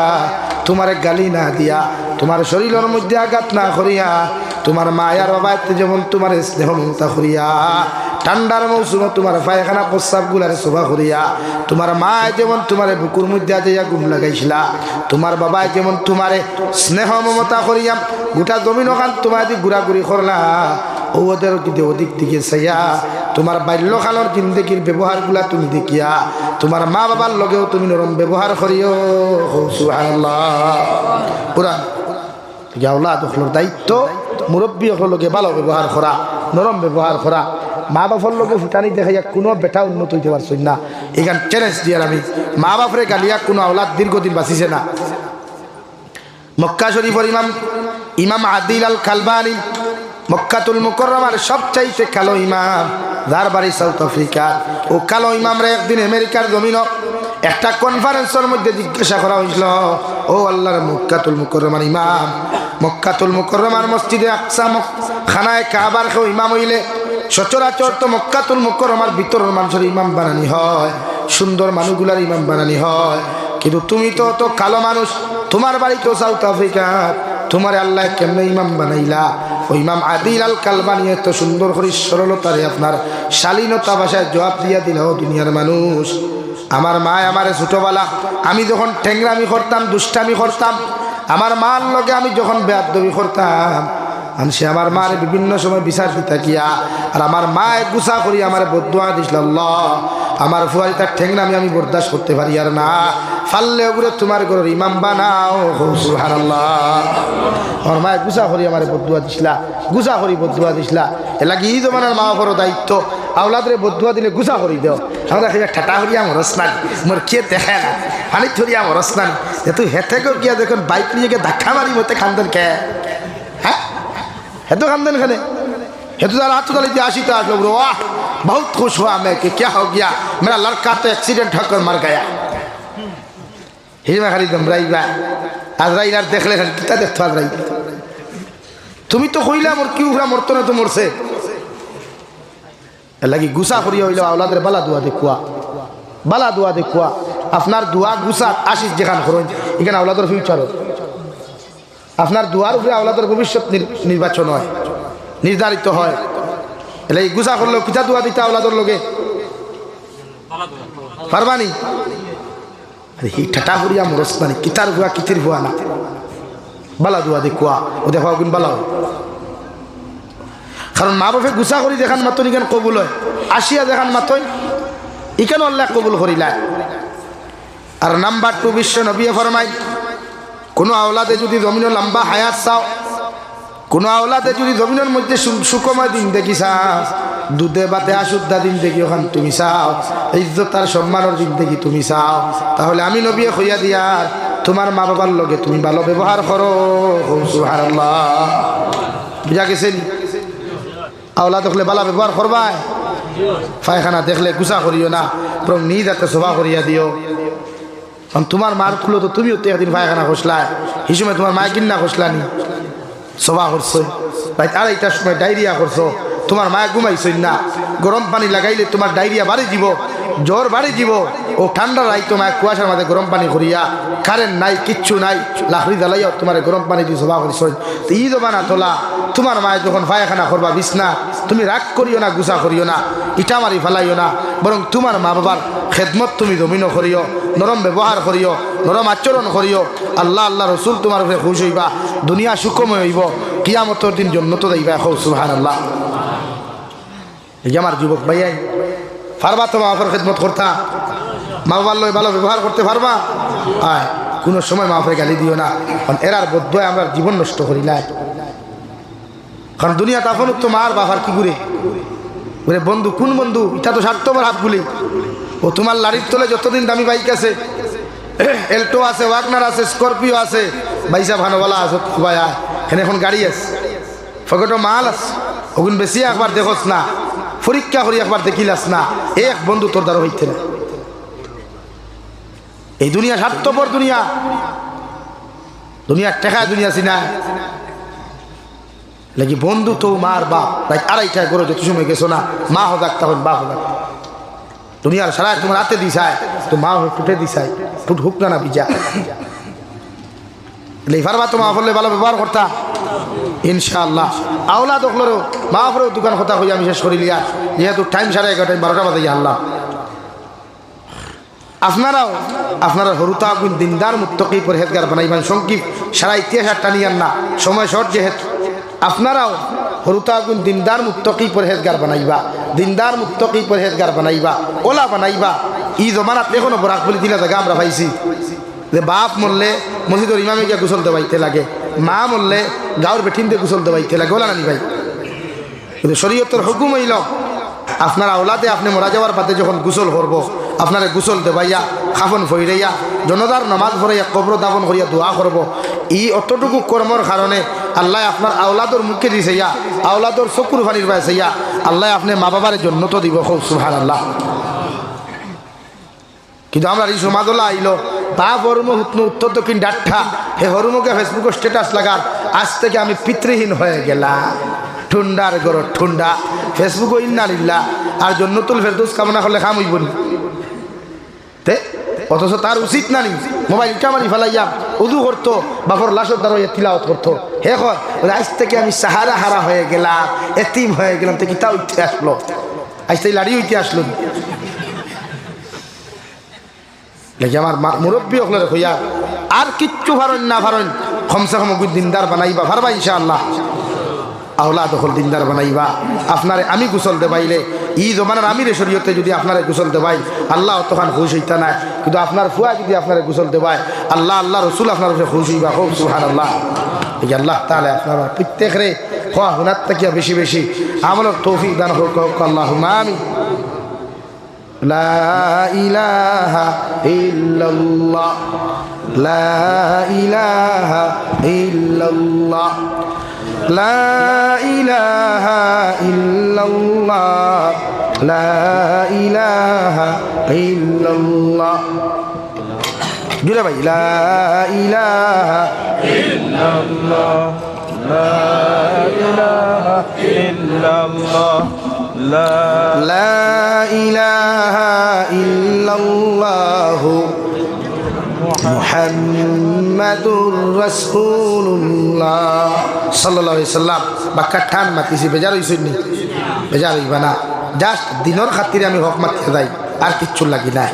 তোমার গালি না দিয়া, তোমার শরীরের মধ্যে আঘাত না করিয়া, তোমার মা আর বাবা যেমন তোমার স্নেহ মমতা করিয়া, ঠান্ডার মৌসুমে তোমার পায়খানা প্রস্রাব গুলারে শোভা করিয়া, তোমার মা যেমন তোমার বুকুর মধ্যে যাইয়া ঘুম লাগাইছিলা, তোমার বাবা যেমন তোমার স্নেহ মমতা করিয়া গোটা জমিন ওখান তোমার দিক ঘুরাঘুরি করলা, ওদের ওদিক দিকে চাইয়া তোমার বাল্যকালের জিন্দগির ব্যবহারগুলা তুমি দেখিয়া তোমার মা বাবার লগেও তুমি নরম ব্যবহার করিও। সুবহানাল্লাহ। কোরআন আওলাদ হলোর দায়িত্ব মুরব্বী হলকে ভালো ব্যবহার করা, নরম ব্যবহার করা। মা বাপর লোকে ফুটানি দেখাইয়া কোনো বেটা উন্নত হইতে পারছেন না, এখানে চ্যালেঞ্জ দিয়ে আমি, মা বাপরে গালিয়া কোনো আওলাদ দীর্ঘদিন বাঁচিছে না। মক্কা শরীফের ইমাম আদিল আল কালবানি, মক্কাতুল মুকাররমার সবচাইতে কালো ইমাম, যার বাড়ি সাউথ আফ্রিকা, ও কালো ইমামরা একদিন আমেরিকার জমিন একটা কনফারেন্সের মধ্যে জিজ্ঞাসা করা হয়েছিল, ও আল্লাহর মক্কাতুল মুকাররমার ইমাম, মক্কাতুল মুকাররমার মসজিদে আকসা খানায় কাবার কেউ ইমাম হইলে সচরাচর তো মক্কাতুল মুকাররমার ভিতরের মানুষের ইমাম বানানি হয়, সুন্দর মানুষগুলার ইমাম বানানি হয়, কিন্তু তুমি তো কালো মানুষ, তোমার বাড়ি তো সাউথ আফ্রিকা, তোমার আল্লাহ কেমনে ইমাম বানাইলা? ওই ইমাম আদিল আল কালবানি এত সুন্দর করে সরলতারে আপনার শালীনতা ভাষায় জবাব দিয়া দিল, দুনিয়ার মানুষ, আমার মা আমারে ছোটবেলা আমি যখন ঠেংরামি করতাম, দুষ্টামি করতাম, আমার মার লগে আমি যখন বেয়াদবি করতাম, সে আমার মার বিভিন্ন সময় বিচার দিতা কিয়া, আর আমার মা গুছা করি আমার বদুয়া দিছিল, আল্লাহ আমার ফুয়ারি তার ঠেংরামি আমি বরদাস্ত করতে পারি আর না, ফাললে ওগুলো তোমার ঘরের ইমাম বানাও। সুবহানাল্লাহ। আমার মায়ে গুছা করি আমার বদুয়া দিছিলা, গুছা করি বদুয়া দিছিলা, এলাকি ই জমানার মা বাবার দায়িত্ব, আওলাদরে বদুয়া দিলে গুছা করি দেও, আমরা ঠাটা করিয়া মরস না, মোর কে দেখে না, পানি ধরিয়া মরস না, তুই হেতে গিয়া দেখুন বাইক নিয়ে গিয়ে ধাক্কা মারি মতে খান্দন কে, হ্যাঁ हेतु खानदान खाने हेतु जरा हाथ डाली थी आशी तो आज लोग वाह बहुत खुश हुआ मैं कि क्या हो गया, मेरा लड़का तो एक्सीडेंट होकर मर गया। हिजमा खाली दमराई बा आजराइल আর দেখলে খালি কিতা দেখতো আজরাইল, তুমি তো কইলা মোর কি উফরা মরতো না তো মরছে, এর লাগি গুসা করিয়া হইলো আওলাদের বালা দোয়া দেখুয়া, বালা দোয়া দেখুয়া, আপনার দোয়া গুসা আশিস যেখান করুন এখানে আওলাদের ফিউচার, আপনার দুয়ার উপরে আওলাদের ভবিষ্যৎ নির্বাচন হয়, নির্ধারিত হয়, এলে এই গুছা করলেও কিতা দোয়া দিতে আওলাদের লোকে পারবানি, আরে হি ঠাটা করিয়া মরস মানে কিতার ভুয়া কিতির ভুয়া না, বালা দোয়া দেখুয়া ও দেখা গুণ বালা, কারণ মা বাপে গুছা করি দেখান মাত্র ইখান কবুল হয়, আসিয়া দেখান মাত্র ইখান আল্লাহ কবুল করিলা। আর নাম্বার 2 বিশ্ব নবী ফরমাই, কোনো আওলাদে যদি জমিনের লম্বা হায়াত চাও, কোনো আওলাদে যদি জমিনের মধ্যে সুখময় দিন দেখি চাও, দুধে বাতে আশুদ্ধা দিন দেখি ওখান তুমি চাও, ইজ্জত আর সম্মানের দিন দেখি তুমি চাও, তাহলে আমি নবী হইয়া দিয়া তোমার মা বাবার লগে তুমি ভালো ব্যবহার করো। সুবহানাল্লাহ। বুঝা গেছে? আওলাদ দেখলে ভালো ব্যবহার করবাই, পায়খানা দেখলে গুছা করিও না, বরং নিজ হাতে শোভা করিয়া দিও। কারণ তোমার মার খুলো তো তুমিও তো একদিন পায়খানা খসলা, এই সময় তোমার মায় কিন্না খসলানি, সভা করছো রাত 2:30টার সময় ডায়রিয়া করছো, তোমার মায়া ঘুমাইছই না, গরম পানি লাগাইলে তোমার ডায়রিয়া বাড়ি দিব, জ্বর বাড়ি দিব। ও ঠান্ডা রাই তোমার কুয়াশার মাঝে গরম পানি করিয়া, কারেন্ট নাই, কিচ্ছু নাই, লাকড়ি জ্বালাইয়া তোমার গরম পানি দিয়ে সভা করছো। তো ঈদ বানা তোলা তোমার মায়ের যখন পায়খানা করবা বিছনা, তুমি রাগ করিও না, গুছা করিও না, ইটা মারি ফেলাইও না, বরং তোমার মা বাবার খেদমত তুমি দমিন করিও, নরম ব্যবহার করিও, নরম আচরণ করিও। আল্লাহ আল্লাহ রসুল তোমার উপরে খুশ হইবা, দুনিয়া সুখময় হইব, কিয়ামতের দিন জন্নত যাইবা। সুবহানাল্লাহ। এই আমার যুবক ভাইয়াই, পারবা তো মা বাবার খেদমত করতা, মা বাবার লয় ভালো ব্যবহার করতে পারবা? আয় কোনো সময় মা বাপরে গালি দিও না, কারণ এরার বদ্ধয় আমরা জীবন নষ্ট করি না। কারণ দুনিয়া তখন তো মার বাবার কি করে ওরে বন্ধু, কোন বন্ধু? এটা তো স্বার্থপর হাতগুলি। ও তোমার লাড়ির তলে যতদিন দামি বাইক আছে, এল্টো আছে, ওয়াগনার আছে, স্করপিও আছে, বাইসা ভানোওয়ালা আছে, ভাই এখানে এখন গাড়ি আছে, ফকটো মাল আছে, ওগুন বেশি একবার দেখোস না, পরীক্ষা করি একবার দেখিলাস না, এক বন্ধু তোর দ্বারা হইতে না। এই দুনিয়া স্বার্থপর দুনিয়া, দুনিয়ার টেকায় দুনিয়া চিনা লাগি। বন্ধু তো মার বাপ, রাত 2:30টায় করে যত সময় গেছো না, মা হোক তখন বাপ হোক, দুনিয়ার সারা তোমার হাতে দিছায়, তো মা হোক টুটে দিছায়, টুট হুক না ভিজা পারবা তো মা বললে ভালো ব্যবহার করতা ইনশাআল্লাহ। আওলা দেখলেও মা ফরেও দোকান কথা হয়ে আমি শেষ করি লিয়া, যেহেতু টাইম 11:30 12টা বাজে আল্লাহ। আপনারা হরুতা দিনদার মুত্তকি পরহেজগার বানাইবেন। সংক্ষিপ্ত সারা ইতিহাস টানিয়ান না, সময় শর্ট যেহেতু। আপনারাও হরুতা দিনদার মুত্তকি পরহেজগার বানাইবা, দিনদার মুত্তকি পরহেজগার বানাইবা, ওলা বানাইবা। ই জমানাত এখনো বরাক বলি দিলা জায়গা আমরা পাইছি যে বাপ মরলে মসজিদের ইমামে গিয়ে গোসল দেবাইতে লাগে, মা মরলে গাঁর বেঠিন দিয়ে গোসল দেবাইতে লাগে, ওলা নানি ভাই। কিন্তু শরীয়তের হুকুম হইল আপনার আওলাদে আপনি মরা যাওয়ার বাদে যখন গোসল করব, আপনারে গোসল দেবাইয়া, খাফন ফইরাইয়া, জনদার নামাজ পড়াইয়া, কবর দাফন করিয়া দোয়া করব। ই অতটুকু কর্মর কারণে আল্লাহ আপনার আওলাদর মুখে দিছেইয়া, আওলাদর চকুর ফানির পাইছেইয়া, আল্লাহ আপনি মা বাবার জন্য তো দিব। খুব সুবহানাল্লাহ। কিন্তু আমরা এই সমাজলা আইলো তা হরম উত্তর দক্ষিণ ডাঠা, হে হরমকে ফেসবুকে স্ট্যাটাস লাগার, আজ থেকে আমি পিতৃহীন হয়ে গেলাম, ঠুন্ডার গরো ঠুন্ডা, ফেসবুক ইন্নালিল্লাহ। আর জন্নতুল ফেরদৌস কামনা করলে খাম হইব নি? অথচ তার উচিত না নি মোবাইল কামারি ফেলাইয়া উদু করতো, বাপর লাশর দ্বারা তিলাওয়াত করতো। হে কর আজ থেকে আমি সাহারা হারা হয়ে গেলাম, এতিম হয়ে গেলাম, তো কিতা উঠতে আসলো, আজ তাই লাড়ি উঠতে আসলো। লেগে আমার মুরব্বী হলে হইয়া আর কিচ্ছু ভারেন না ভারেন, কমসে কম দিনদার বানাইবা, ভারবা ইনশাআল্লাহ। আওলা দখল দিনদার বানাইবা। আপনারে আমি গোসল দেবাইলে, ই জমানার আমির শরীয়তে যদি আপনারে গোসল দেবাই, আল্লাহ তখন খুশ হইতা না। কিন্তু আপনার ফুয়া যদি আপনারে গোসল দেবায়, আল্লাহ আল্লাহ রসুল আপনার উপরে খুশ হইবা। খুব সুবহানাল্লাহ। এই আল্লাহ তাআলা আপনারা প্রত্যেকরে খোয়া হুনার তাকিয়া বেশি বেশি আমলের তৌফিক দান হোক। আল্লাহুম্মা আমিন। লা ইলাহা ইল্লাল্লাহ, লা ইলাহা ইল্লাল্লাহ, লা ইলাহা ইল্লাল্লাহ, লা ইলাহা ইল্লাল্লাহ। জুড়ে ভাই, লা ইলাহা ইল্লাল্লাহ, লা ইলাহা ইল্লাল্লাহ, লা ইলাহা ইল্লাল্লাহ, মুহাম্মাদুর রাসূলুল্লাহ সাল্লাল্লাহু আলাইহি সাল্লাম। বাক্কা ঠান মাতিছি, বেজার হইছই নি? বেজার হইবা না। জাস্ট দিনের খাতিরে আমি হক মাতি যাই, আর কিচ্ছু লাগি না,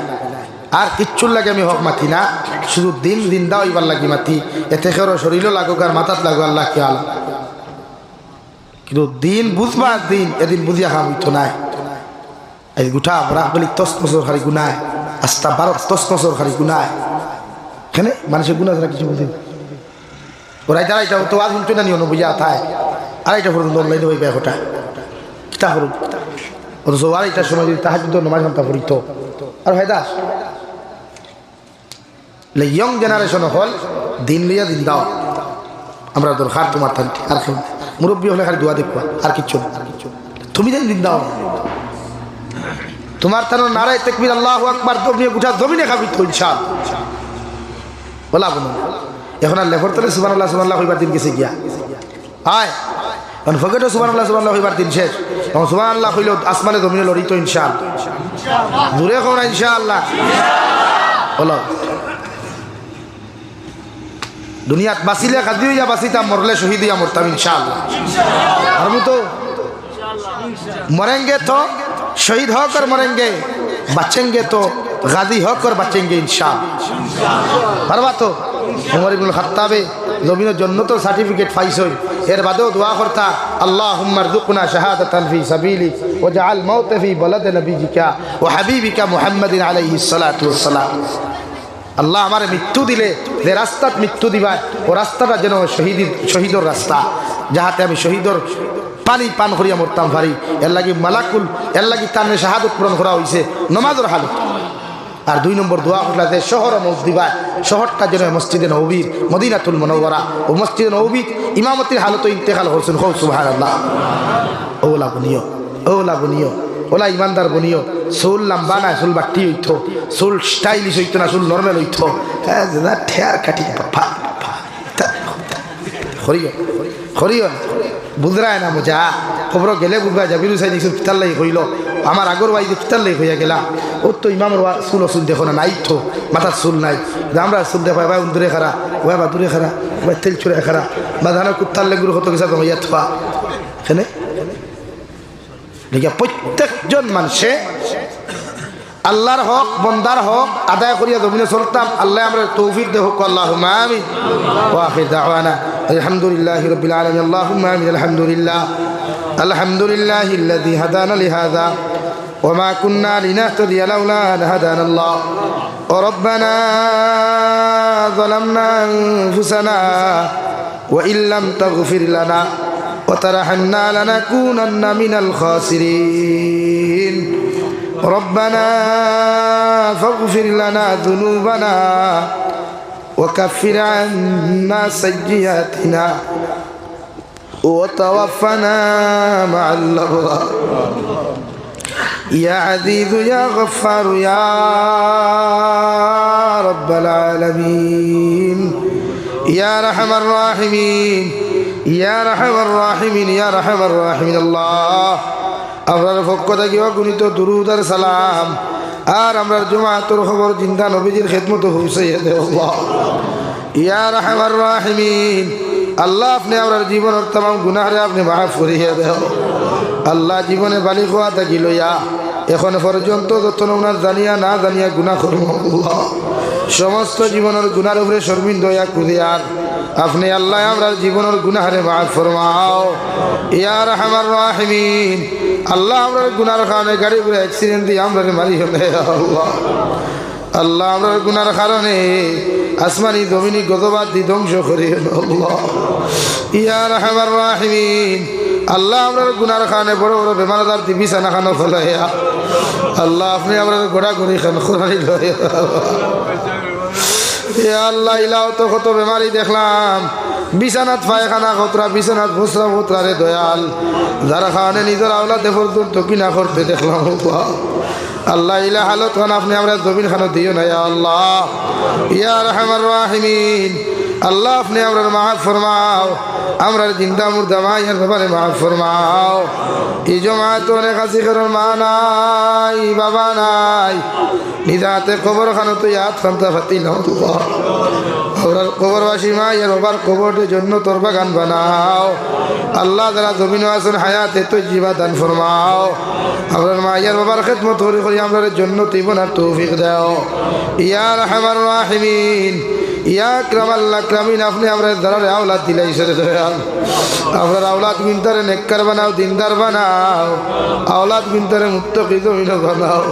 আর কিচ্ছুর লাগে আমি হক মাতি না, শুধু দিন দিনদা হইবার লাগি মাতি। এতে কেউ শরীরও লাগুক আর মাথাত লাগু, আল্লাহ কে আল্লাহ। কিন্তু দিন বুঝবা, দিন এদিন বুঝিয়া খাম হইতো নাই। এই গুঠা বরাক বলি তসমসর খালি গুনায়, আস্তা 12 তসমসর খালি গুনায়। এখানে মানুষের গুণা ছাড়া কিছু বুঝে ওরাই আড়াইটা তো আজ শুনছো না নিও বুঝা থায়, আড়াইটা পর্যন্ত অনলাইন হইবে একটা কিতা করুন। অথচ আড়াইটার সময় যদি তাহাজ্জুদ নামাজ ঘন্টা পড়িত আর হয় দাস। ইয়ং জেনারেশন হল দিন লইয়া দিন দাও, আমরা দরকার তোমার থাকি। আর কেউ মুরব্বী হলে খালি দোয়া দেখবা, আর কিচ্ছু তুমি যেন দিন দাও। তোমার তার নারায় তাকবীর আল্লাহু আকবার তো নিয়ে গুঠা জমিনে খাবি তো ইনশাআল্লাহ। বলা বলুন এখন আর লেখর তলে সুবহানাল্লাহ সুবহানাল্লাহ কইবার দিন গেছে গিয়া, আয় কারণ ফকেটে সুবহানাল্লাহ হইবার দিন শেষ তখন সুবহানাল্লাহ হইল আসমানে জমিনে লড়িত ইনশাআল্লাহ দূরে কোন ইনশাআল্লাহ বলো দুনিয়াত বাঁচিলে কাজি হইয়া বাঁচিতাম মরলে শহীদ হইয়া মরতাম ইনশাআল্লাহ আর তো मरेंगे तो शहीद होकर मरेंगे बचेंगे तो गाजी होकर बचेंगे इंशाअल्लाह परवा तो उमर इब्नुल खत्ताबे जमीन जन्नत सार्टिफिकेट पाइछই এর বাদেও দোয়া করতা আল্লাহুম্মা রযুকনা শাহাদাতান ফি সাবিলি ওয়াজআল মাউতা ফি বালাদ নবিজিকা ওয়া হাবিবিকা মুহাম্মাদিন আলাইহিস সালাতু ওয়াস সালাম আল্লাহ আমারে মৃত্যু দিলে যে রাস্তাত মৃত্যু দিবা ও রাস্তাটা যেন শহীদের রাস্তা যাহাতে আমি শহীদর পানি পান করিয়া মরতাম পারি এর লাগি মালাকুল এর লাগি তার শাহাদত পূরণ করা হয়েছে নমাজের হালত আর 2 নম্বর দোয়া হলো যে শহর মসজিদা শহরটা যেন মসজিদে নববীর মদিনাতুল মুনাওয়ারা ও মসজিদে নববী ইমামতির হালতে ইন্তেকাল করছেন সুবহানাল্লাহ ওলা বুনিও ওলা ইমানদার বুনিও চুল লম্বা না চুল বাটি হইতো চুল স্টাইলিশ হইতো না চুল নর্মাল হইতো হ্যাঁ ঠেয়ার কাটি খরিও বুঝরায় না মজা খবর গেলে বুঝবা যাবি রুসাই দেখছি পিতার লাগি হইল আমার আগর ওয়াই যে পিতার লাগি হইয়া গেলা ওর তো ইমামের চুল চুল দেখো না নাই তো মাথার চুল নাই আমরা চুল দেখা ভাই দূরে খারা ওয়া বা দূরে খারা ওয়া তেল চুরে খারা বা ধানের কুত্তার লেগুর হতো কিছু হইয়া থা এখানে দেখি প্রত্যেকজন মানুষে আল্লাহর হক বন্দার হক আদায় করিয়া জমিনে চলতাম আল্লাহ আমরা তৌফিক দে হোক আল্লাহুম্মা আমিন ওয়া আখির দাওয়ানা আলহামদুলিল্লাহি রাব্বিল আলামিন আল্লাহুম্মা আমিন আলহামদুলিল্লাহিল্লাযী হাদানা লিহাযা ওয়া মা কুন্না লিনাহতাদিয়া লাউলা আন হাদানা আল্লাহ রব্বানা যালামনা আনফুসানা ওয়া ইল্লাম তাগফির লানা ওয়া তারহামনা লানাকুনান্না মিনাল খাসিরিন ربنا فاغفر لنا ذنوبنا وكفر عنا سيئاتنا وتوفنا مع الأبرار يا عزيز يا غفار يا رب العالمين يا رحم الراحمين يا رحم الراحمين يا رحم الراحمين الله আপনার পক্ষ থেকে অগণিত দুরূদ আর সালাম আর আমরা জুমাতুর খবর জিন্দা নবীজির খেদমত পৌঁছাইয়া দেও আল্লাহ ইয়া রাহমার রাহিমিন আল্লাহ আপনি আমার জীবনের तमाम গুনাহরে আপনি মাফ করিয়া দেও আল্লাহ জীবনে বালিগ হওয়া থাকি লইয়া এখন পর্যন্ত যত ওনার জানিয়া না জানিয়া গুনাহ করব আল্লাহ সমস্ত জীবনের গুনার উপরে শর্মিন্দা হইয়া কুদিয়ার আপনি আল্লাহ আমরা জীবনের গুনাহরে মাফ ফরমাও ইয়া রাহমার রাহিমিন আল্লাহ আমরা গুনার কারণে গাড়ি ঘোড়া অ্যাক্সিডেন্ট দিয়ে আমরা মারি হলে আল্লাহ আল্লাহ আমরা গুনার কারণে আসমানি জমিনি গজবাদ দিয়ে ধ্বংস করি আল্লাহ ইয়া রাহমার রাহিমিন আল্লাহ আমরা গুনার কারণে বড় বড় বেমার আজার দিয়ে বিছানা খানো ফেলাইয়া আল্লাহ আপনি আমরা গোড়া গড়ি খান খোরানি লয় আল্লাহ ইলাও তো কত বেমারি দেখলাম বিছানাত পায়খানা খতরা বিছানাত ভুসরা ভুতরারে দয়াল যারা খাওয়ানে নিজের আওলাদে পর্যন্ত কিনা করতে দেখলাম আল্লাহ ইলা হালত খান আপনি আমরা জমিন খানো দিও না আল্লাহ ইয়া রাহমার রাহিমিন আল্লাহ আপনি আমরা মাফ ফরমাও আমরা জিন্দা মুর্দা মায়ের ব্যাপারে মাফ ফরমাও এই জমায়েত অনেক আছে কারণ মা নাই বাবা নাই নিজাতে কবর খানো তো ইয়াদ খানতা ফাতিল আল্লাহ ওরার কবরবাসী মায়ের বাবার কবরের জন্য তোর বাগান বানাও আল্লাহ যারা জমিন আছেন হায়াতে তো জীবা দান ফরমাও আমরা মায়ের বাবার খেদমত করি করি আমরা জন্য তিবনার তৌফিক দাও ইয়া রাহমার রাহিমিন ইয়া আকরামাল আকরামিন আপনি আমরা যারা আওলাদ দিলাইছে দয়াল আমরা আওলাদ বিনতারে নেককার বানাও দিনদার বানাও আওলাদ বিনতারে মুত্তাকি জমিন বানাও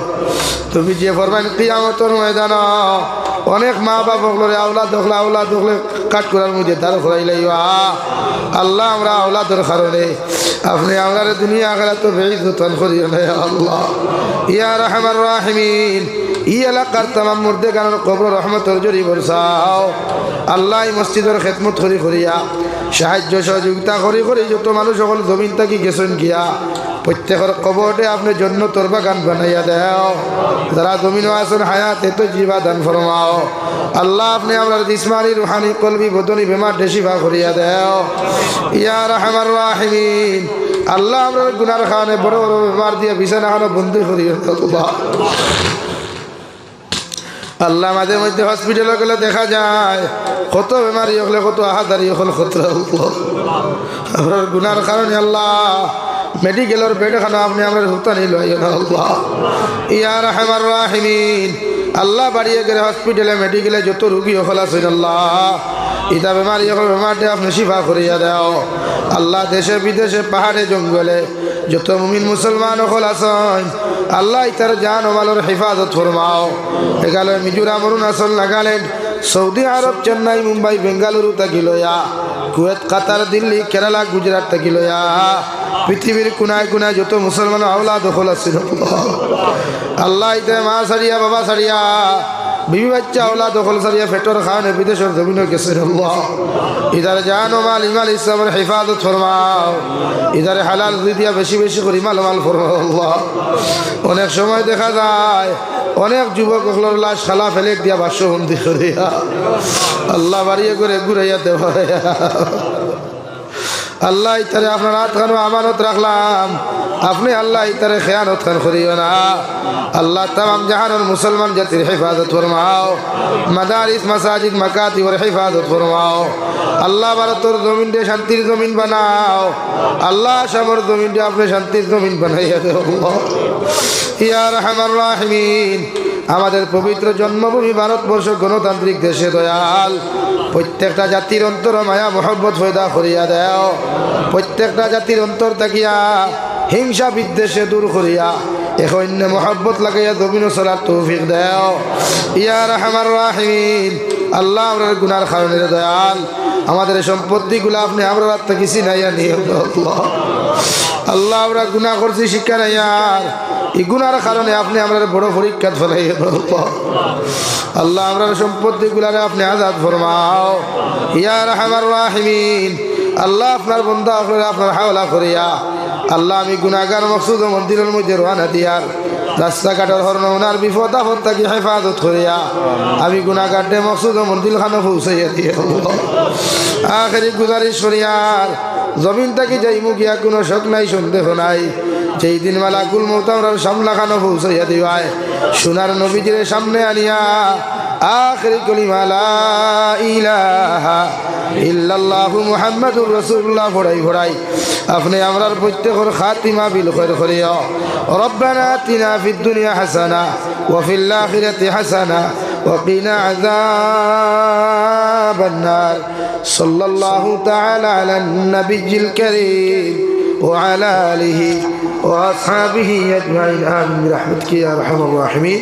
তুমি যে ফরমান কিয়ামতের ময়দান অনেক মা বাপ হলে আওলাদ হলে কাট করার মধ্যে দাঁড় করাই লাইবা আল্লাহ আমরা আওলাদের কারণে আপনি আমরা দুনিয়া আখিরাত বেইজ্জতান করিও না আল্লাহ ইয়া রাহমার রাহিমিন ই এলাকার तमाम মুর্দে গানের কবর রহমতের জরি বরসাও আল্লাহ মসজিদের খেদমত করিয়া সাহায্য সহযোগিতা করি করি যত মানুষ সকল জমিন থাকি গেছেন গিয়া প্রত্যেকের কবরে আপনি জন্য তোর বাগান বানাইয়া দেও যারা জমিন আসেন হায়াতে তো জীবা দান ফরমাও আল্লাহ আপনি আমরা জিসমানি রুহানি কলবি বদনি বেমার দেশিবা করিয়া দেও ইয়া রাহমার রাহিমিন আল্লাহ আমরা গুনার খানে বড় বড় বেমার দিয়ে বিছানা খানো বন্দি করিয়া দেও আল্লাহ মাঝে মধ্যে হসপিটালে গেলে দেখা যায় কত বেমারি হলে কত আহাদারি হল কত আপনার গুনার কারণে আল্লাহ মেডিকেলের বেড খানো আপনি আমরা হুতানি লইয়া আল্লাহ ইয়া রাহমার রাহিমিন আল্লাহ বাড়িয়ে গেলে হসপিটালে মেডিকেলে যত রুগী হল আছেন আল্লাহ ইটা বেমারি হল বেমারটা আপনি শিফা করিয়া দাও আল্লাহ দেশে বিদেশে পাহাড়ে জঙ্গলে যত মুমিন মুসলমান হল আছেন আল্লাহ ইতার জান ও মালের হেফাজত ফরমাও এগালে মিজোরাম অরুণাচল নাগাল্যান্ড সৌদি আরব চেন্নাই মুম্বাই বেঙ্গালুরু থাকি লইয়া কুয়েত কাতার দিল্লি কেরালা গুজরাট থাকি লইয়া পৃথিবীর কোনায় কোনায় যত মুসলমান আওলা দখল আছে আল্লাহ ইতে মা সারিয়া বাবা সারিয়া বিবি বাচ্চা আওলা দখল সারিয়া ফেটর খান বিদেশের জমিনে গেছে আল্লাহ ইদার জান ও মাল ইমাল ইসলামের হেফাজত ফরমাও ইদারে হালাল দিয়া বেশি বেশি করে মাল মাল ফরমাও আল্লাহ অনেক সময় দেখা যায় অনেক যুবক লাশ খালা ফেলে দিয়া বাসবন্দি করিয়া আল্লাহ বাড়িয়ে করে ঘুরাইয়া দেওয়া আল্লাহ ইতারে আপনার হাত খানো আমানত রাখলাম আপনি আল্লাহ ইতারে খেয়ানত খান করিও না আল্লাহ তাম জাহানের মুসলমান জাতির হেফাজত ফরমাও মাদারিস মাসাজিদ মাকাতিবের হেফাজত ফরমাও আল্লাহ ভারতের জমিন দিয়ে শান্তির জমিন বানাও আল্লাহ আসামের জমিন দিয়ে আপনি শান্তির জমিন বানাইয়া দেও ইয়া রাহমার রাহিমিন আমাদের পবিত্র জন্মভূমি ভারতবর্ষ গণতান্ত্রিক দেশে দয়াল প্রত্যেকটা জাতির অন্তর মায়া মোহব্বত পয়দা করিয়া দেও প্রত্যেকটা জাতির অন্তর থাকিয়া হিংসা বিদ্বেষে দূর করিয়া এখন মোহব্বত লাগাইয়া জমিন চলার তৌফিক দেও ইয়া রাহমার রাহিমিন আল্লাহ আমরা গুনার কারণে দয়াল আমাদের সম্পত্তিগুলো আপনি আমরা থেকে চিনাইয়া নিয়ে আল্লাহ আমরা গুনাহ করছি শিক্ষা নাই আর এই গুনার কারণে আপনি আমরা বড় পরীক্ষা ফেলাই আল্লাহ আমরা সম্পত্তিগুলারে আপনি আজাদ ফরমাও ইয়া রাহমার রাহিমিন আল্লাহ আপনার বন্দা আপনার হাওলা করিয়া আল্লাহ আমি গুনাহগার মকসুদ মন্দিরের মধ্যে রওনা দিয়ার রাস্তাঘাটের হরণ ওনার বিপদ আপদ থাকি হেফাজত করিয়া আমি গুনাহগারটে মকসুদ মন্দির খানো পৌঁছাইয়া দিয়ে আখেরি গুজারিশ করিয়ার জমিন থাকি যাইমু গিয়া কোনো শোক নাই সন্দেহ নাই যেই দিন মালাকুল মউত আমরার সামলা খানো পৌঁছাইয়া দিবায় সোনার নবীজির সামনে আনিয়া আখেরি কলিমা লা ইলাহা ইল্লাল্লাহু মুহাম্মাদুর রাসূলুল্লাহ পড়াই পড়াই আপনি আমরার প্রত্যেকের খাতিমা বিল খায়র করিও রব্বানা আতিনা ফিদ দুনিয়া হাসানা ওয়া ফিল আখিরাতি হাসানা ওয়া কিনা আযাবান নার সাল্লাল্লাহু তাআলা আলান নাবিয়্যিল কারীম ওয়া আলা আলিহি ওয়া আসহাবিহি আজমাইন আমিন বিরহমাতিকা ইয়া আরহামার রাহিমিন।